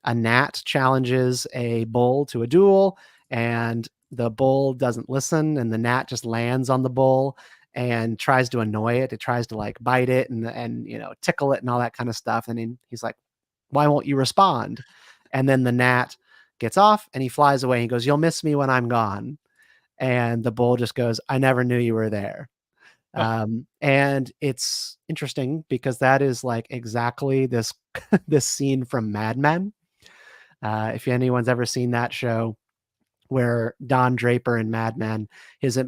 a gnat challenges a bull to a duel, and the bull doesn't listen, and the gnat just lands on the bull and tries to annoy it. It tries to like bite it and tickle it and all that kind of stuff. And then he's like, "Why won't you respond?" And then the gnat gets off and he flies away. He goes, "You'll miss me when I'm gone." And the bull just goes, "I never knew you were there." And it's interesting because that is like exactly this this scene from Mad Men. If anyone's ever seen that show, where Don Draper in Mad Men,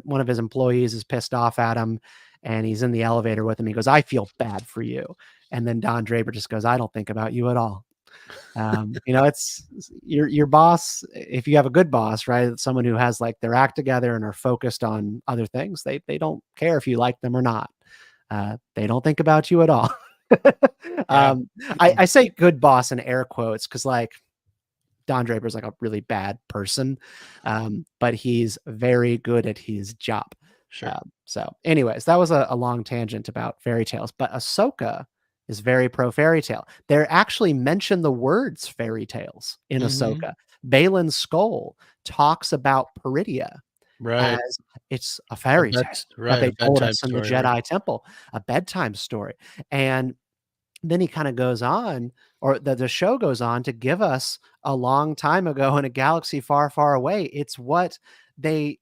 one of his employees is pissed off at him, and he's in the elevator with him. He goes, "I feel bad for you," and then Don Draper just goes, "I don't think about you at all." It's your boss. If you have a good boss, right? It's someone who has like their act together and are focused on other things. They don't care if you like them or not. They don't think about you at all. Yeah. I say good boss in air quotes because like Don Draper's like a really bad person, but he's very good at his job. Sure. So, anyways, that was a long tangent about fairy tales, but Ahsoka is very pro fairy tale. They actually mention the words fairy tales in Mhm. Ahsoka. Balin's skull talks about Peridia, Right. as it's a fairy tale that Right. they A told bedtime us in the story. Right. Jedi Temple, a bedtime story. And then he kind of goes on, or the show goes on to give us a long time ago in a galaxy far, far away. It's what they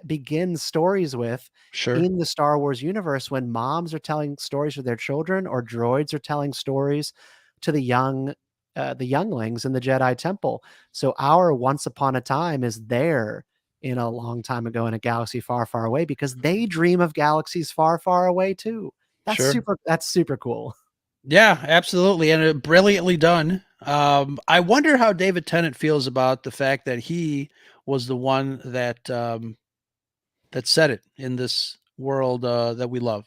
begin stories with Sure. in the Star Wars universe when moms are telling stories to their children or droids are telling stories to the younglings in the Jedi Temple. So our once upon a time is there in a long time ago in a galaxy far, far away because they dream of galaxies far, far away too. Sure. That's super cool. Yeah, absolutely. And brilliantly done. I wonder how David Tennant feels about the fact that he was the one that said it in this world that we love.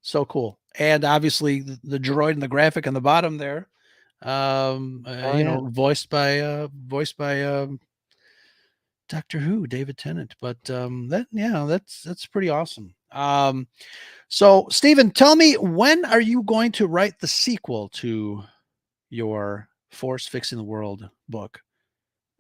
So cool. And obviously the droid and the graphic on the bottom there, Oh yeah. voiced by Doctor Who, David Tennant. But that's pretty awesome. So Stephen, tell me, when are you going to write the sequel to your Force Fixing the World book?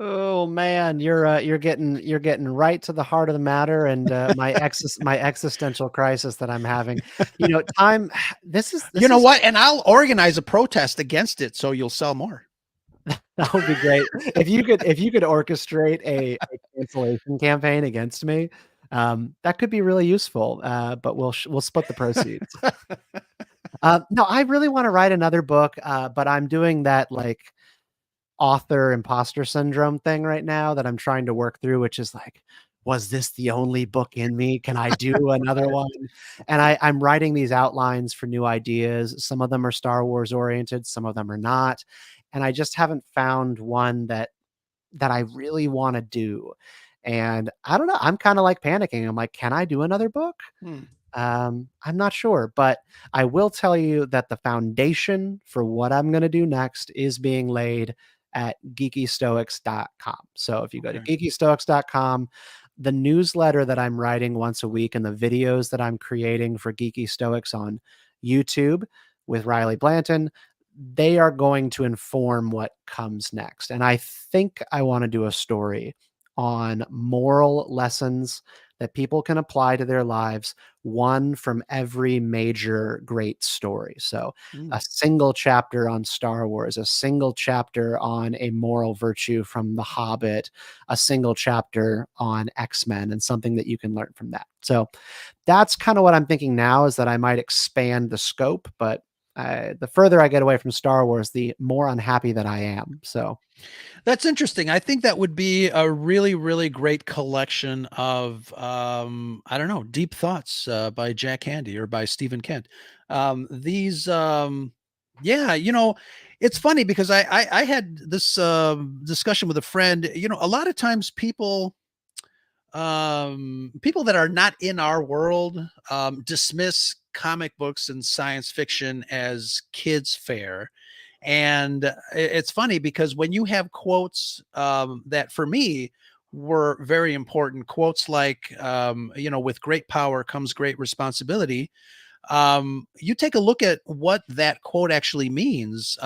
Oh man, you're getting right to the heart of the matter and my existential crisis that I'm having. You know, time You this know is what? And I'll organize a protest against it so you'll sell more. that would be great. If you could orchestrate a cancellation campaign against me, that could be really useful. But we'll split the proceeds. No, I really want to write another book, but I'm doing that like author imposter syndrome thing right now that I'm trying to work through, which is like, was this the only book in me? Can I do another one? And I'm writing these outlines for new ideas. Some of them are Star Wars oriented, some of them are not. And I just haven't found one that I really want to do. And I don't know. I'm kind of like panicking. I'm like, can I do another book? Hmm. I'm not sure, but I will tell you that the foundation for what I'm going to do next is being laid at geekystoics.com. So if you go to Okay. geekystoics.com, the newsletter that I'm writing once a week and the videos that I'm creating for Geeky Stoics on YouTube with Riley Blanton, they are going to inform what comes next. And I think I want to do a story on moral lessons that people can apply to their lives, one from every major great story. So, Hmm. a single chapter on Star Wars, a single chapter on a moral virtue from The Hobbit, a single chapter on X-Men, and something that you can learn from that. So, that's kind of what I'm thinking now is that I might expand the scope, but the further I get away from Star Wars, the more unhappy that I am. So, That's interesting. I think that would be a really, really great collection of, I don't know, deep thoughts by Jack Handy or by Stephen Kent. These, yeah, it's funny because I had this discussion with a friend. A lot of times people that are not in our world dismiss comic books and science fiction as kids fare, and it's funny because when you have quotes that for me were very important, quotes like with great power comes great responsibility. You take a look at what that quote actually means,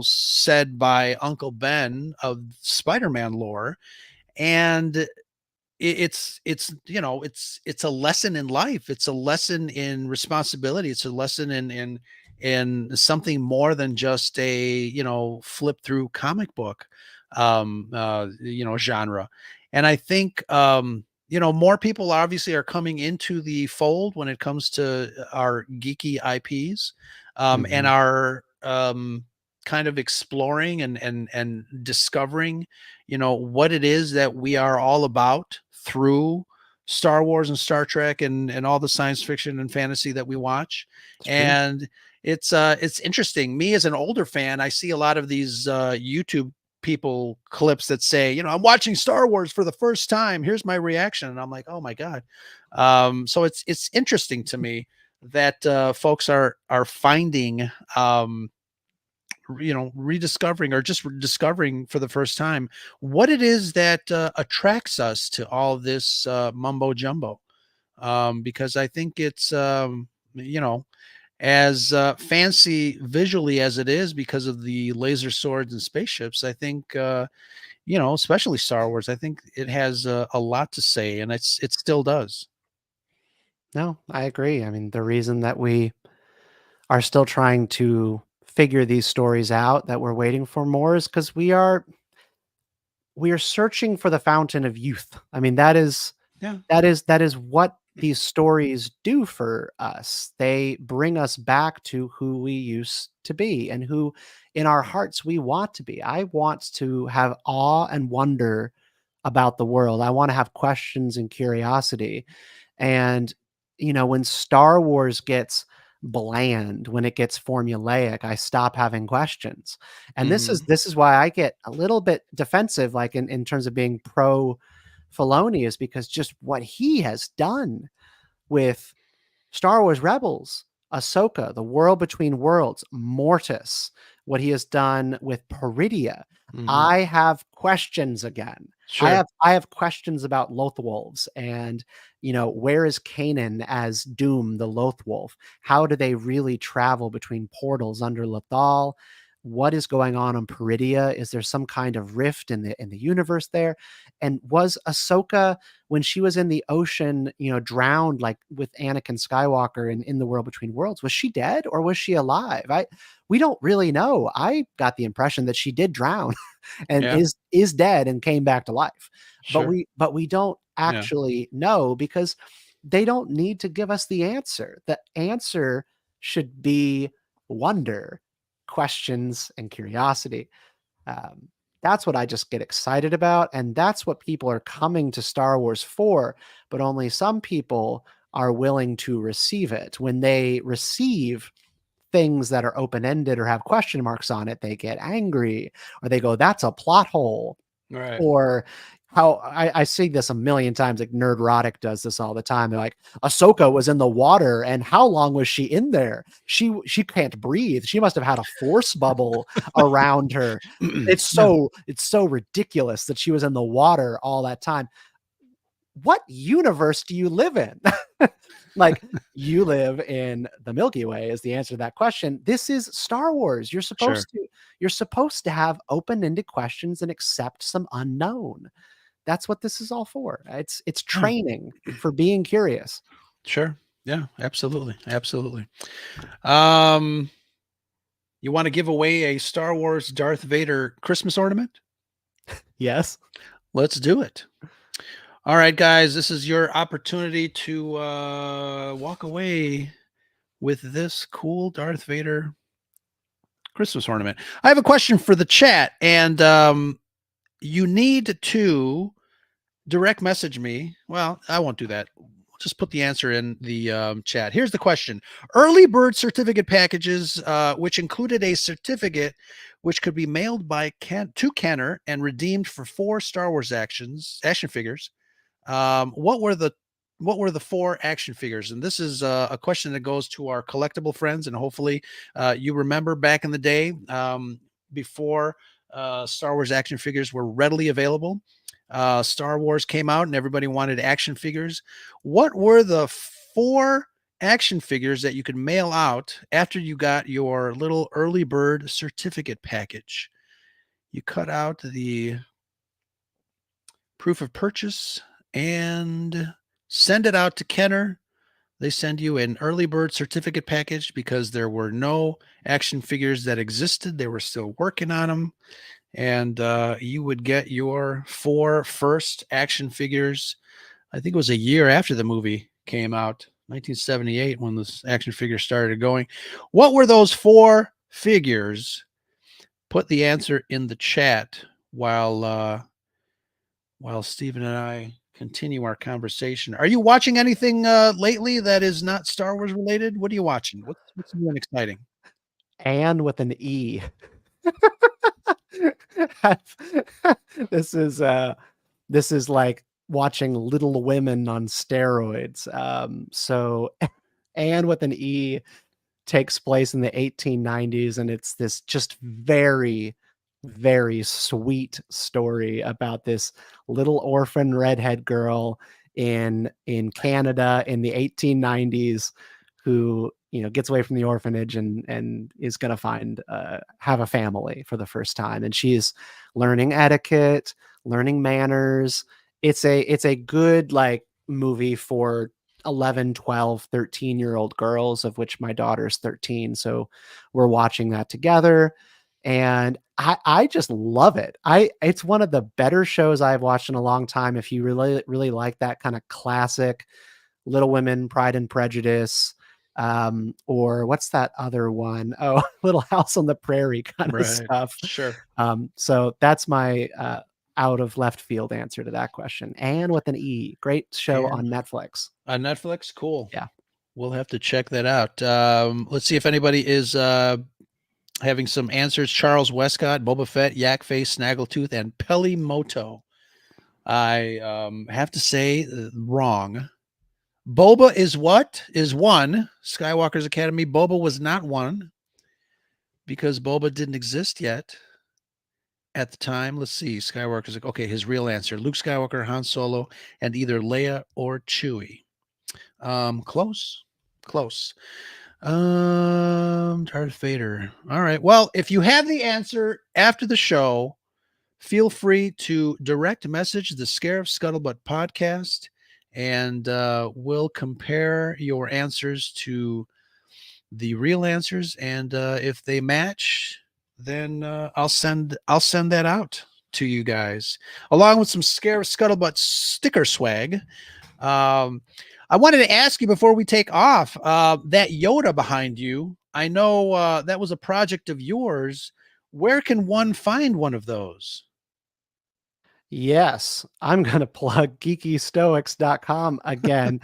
said by Uncle Ben of Spider-Man lore, and it's a lesson in life. It's a lesson in responsibility. It's a lesson in something more than just a flip through comic book genre. And I think more people obviously are coming into the fold when it comes to our geeky IPs, and mhm, are kind of exploring and discovering what it is that we are all about through Star Wars and Star Trek and all the science fiction and fantasy that we watch. it's true. And it's interesting. Me as an older fan, I see a lot of these YouTube people clips that say, I'm watching Star Wars for the first time. Here's my reaction. And I'm like, oh my God. So it's interesting to me that folks are finding rediscovering or just discovering for the first time what it is that attracts us to all this mumbo jumbo. Because I think it's as fancy visually as it is because of the laser swords and spaceships. I think especially Star Wars, I think it has a lot to say, and it still does. No, I agree. I mean, the reason that we are still trying to figure these stories out, that we're waiting for more, is because we are searching for the fountain of youth. I mean, Yeah. that is what these stories do for us. They bring us back to who we used to be and who in our hearts we want to be. I want to have awe and wonder about the world. I want to have questions and curiosity. And when Star Wars gets bland, when it gets formulaic, I stop having questions. And this is Mhm. this is why I get a little bit defensive, like in terms of being pro Filoni, is because just what he has done with Star Wars Rebels, Ahsoka, The World Between Worlds, Mortis, what he has done with Peridia. Mhm. I have questions again. Sure. I have questions about Lothwolves and where is Kanan as Doom the Lothwolf? How do they really travel between portals under Lothal? What is going on Peridia? Is there some kind of rift in the universe there? And was Ahsoka, when she was in the ocean, drowned like with Anakin Skywalker in The World Between Worlds, was she dead or was she alive? We don't really know. I got the impression that she did drown and Yeah. is dead and came back to life. Sure. But we don't Yeah. actually know because they don't need to give us the answer. The answer should be wonder, questions, and curiosity. Um, that's what I just get excited about, and that's what people are coming to Star Wars for, but only some people are willing to receive it. When they receive things that are open-ended or have question marks on it, they get angry, or they go, "That's a plot hole." Right. Or how I see this a million times, like Nerdrotic does this all the time. They're like, Ahsoka was in the water, and how long was she in there? She can't breathe. She must have had a force bubble around her. Yeah. It's so ridiculous that she was in the water all that time. What universe do you live in? Like, you live in the Milky Way is the answer to that question. This is Star Wars. Sure. You're supposed to have open-ended questions and accept some unknown. That's what this is all for. It's Yeah. training for being curious. Sure. Yeah. Absolutely. Absolutely. Um, you want to give away a Star Wars Darth Vader Christmas ornament? Yes. Let's do it. All right, guys, this is your opportunity to walk away with this cool Darth Vader Christmas ornament. I have a question for the chat, and you need to direct message me. Well, I won't do that. Just put the answer in the chat. Here's the question: early bird certificate packages, which included a certificate which could be mailed by to Kenner and redeemed for 4 Star Wars action figures. What were the 4 action figures? And this is a question that goes to our collectible friends, and hopefully you remember back in the day, before Star Wars action figures were readily available. Star Wars came out and everybody wanted action figures. What were the 4 action figures that you could mail out after you got your little early bird certificate package? You cut out the proof of purchase and send it out to Kenner. They send you an early bird certificate package because there were no action figures that existed. They were still working on them. And you would get your 4 first action figures. I think it was a year after the movie came out, 1978, when this action figure started going. What were those 4 figures? Put the answer in the chat while Stephen and I continue our conversation. Are you watching anything lately that is not Star Wars related? What are you watching? What's new and exciting? And with an E. This is this is like watching Little Women on steroids. So and with an E takes place in the 1890s, and it's this just very, very sweet story about this little orphan redhead girl in Canada in the 1890s who, you know, gets away from the orphanage and is going to find have a family for the first time, and she's learning etiquette, learning manners. It's a good like movie for 11, 12, 13-year-old girls, of which my daughter's 13, so we're watching that together, and I just love it. It's one of the better shows I've watched in a long time. If you really like that kind of classic Little Women, Pride and Prejudice, or what's that other one? Oh, Little House on the Prairie kind of Right. stuff. Sure. So that's my out of left field answer to that question. And with an E, great show And on Netflix. on Netflix, cool. Yeah. We'll have to check that out. Let's see if anybody is having some answers. Charles Westcott, Boba Fett, Yak Face, Snaggletooth, and Pelimoto. I have to say wrong. Boba is what? Is one. Skywalker's Academy. Boba was not one because Boba didn't exist yet at the time. Let's see. Skywalker's okay. His real answer: Luke Skywalker, Han Solo, and either Leia or Chewie. Close. Darth Vader. All right. Well, if you have the answer after the show, feel free to direct message the Scarif Scuttlebutt podcast, and we'll compare your answers to the real answers. And if they match, then I'll send that out to you guys, along with some Scarif Scuttlebutt sticker swag. I wanted to ask you before we take off, that Yoda behind you, I know that was a project of yours. Where can one find one of those? Yes, I'm going to plug geekystoics.com again.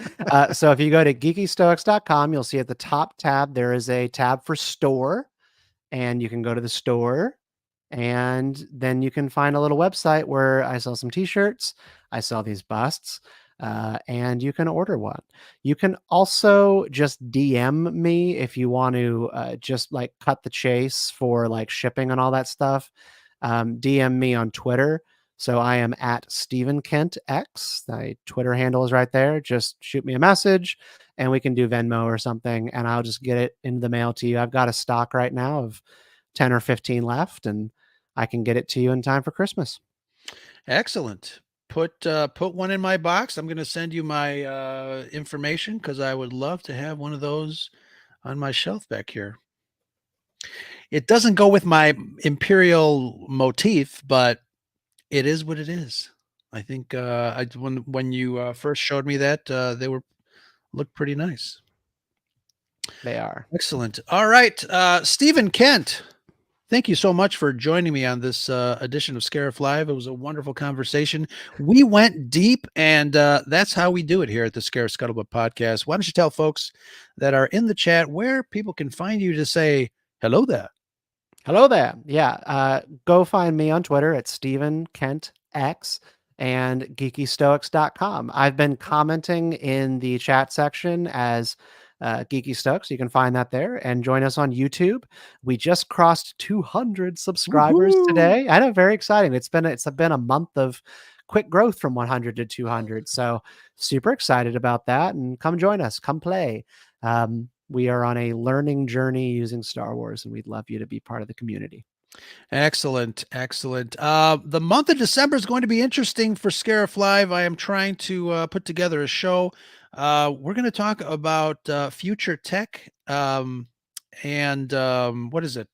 So if you go to geekystoics.com, you'll see at the top tab, there is a tab for store, and you can go to the store, and then you can find a little website where I sell some t-shirts. I sell these busts, and you can order one. You can also just DM me if you want to just like cut the chase for like shipping and all that stuff. DM me on Twitter. So I am at Stephen Kent X. My Twitter handle is right there. Just shoot me a message and we can do Venmo or something, and I'll just get it in the mail to you. I've got a stock right now of 10 or 15 left, and I can get it to you in time for Christmas. Excellent. Put one in my box. I'm going to send you my information because I would love to have one of those on my shelf back here. It doesn't go with my Imperial motif, but it is what it is. I think when you first showed me that, they looked pretty nice. They are. Excellent. All right, Stephen Kent, thank you so much for joining me on this edition of Scarif Live. It was a wonderful conversation. We went deep, and that's how we do it here at the Scarif Scuttlebutt podcast. Why don't you tell folks that are in the chat where people can find you to say hello there? Hello there. Yeah. Go find me on Twitter at Stephen Kent X and geekystoics.com. I've been commenting in the chat section as Geeky Stoics. You can find that there, and join us on YouTube. We just crossed 200 subscribers today. I know, very exciting. It's been a month of quick growth from 100 to 200. So super excited about that. And come join us. Come play. We are on a learning journey using Star Wars, and we'd love you to be part of the community. Excellent. The month of December is going to be interesting for Scarif Live. I am trying to put together a show. We're going to talk about future tech and what is it?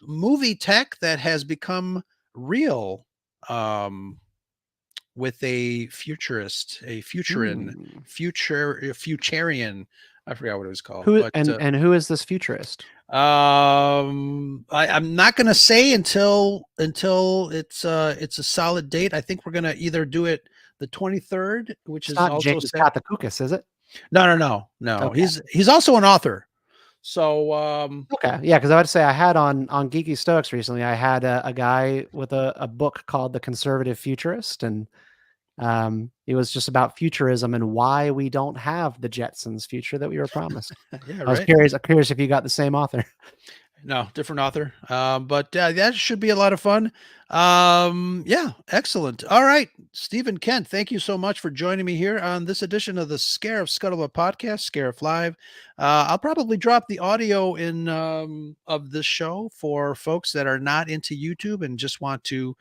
Movie tech that has become real with a futurist, a futurian. I forgot what it was called. And who is this futurist? I'm not going to say until it's a solid date. I think we're going to either do it the 23rd, which is not also James Katakoukas, is it? No. Okay. He's also an author. So okay, yeah, because I would say I had on Geeky Stoics recently, I had a guy with a book called The Conservative Futurist, and it was just about futurism and why we don't have the Jetsons future that we were promised. yeah, I was curious if you got the same author. No, different author. But that should be a lot of fun. Yeah, excellent. All right, Stephen Kent, thank you so much for joining me here on this edition of the Scarif Scuttlebutt podcast, Scarif Live. I'll probably drop the audio in of this show for folks that are not into YouTube and just want to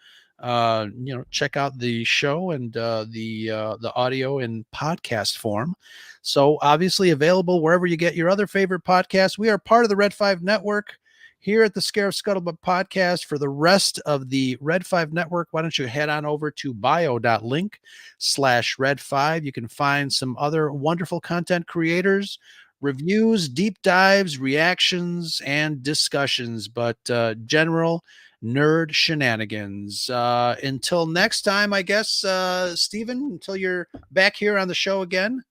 check out the show and the audio in podcast form. So obviously available wherever you get your other favorite podcasts. We are part of the Red 5 Network here at the Scarif Scuttlebutt podcast. For the rest of the Red 5 Network, why don't you head on over to bio.link/Red5. You can find some other wonderful content creators, reviews, deep dives, reactions, and discussions, but general nerd shenanigans. Until next time, I guess, Stephen, until you're back here on the show again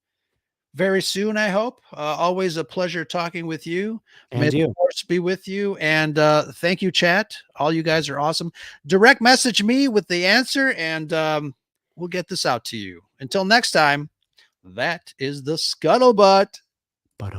very soon, I hope. Always a pleasure talking with you. May And the you. force be with you. And thank you, chat. All you guys are awesome. Direct message me with the answer, and we'll get this out to you. Until next time, that is the Scuttlebutt. But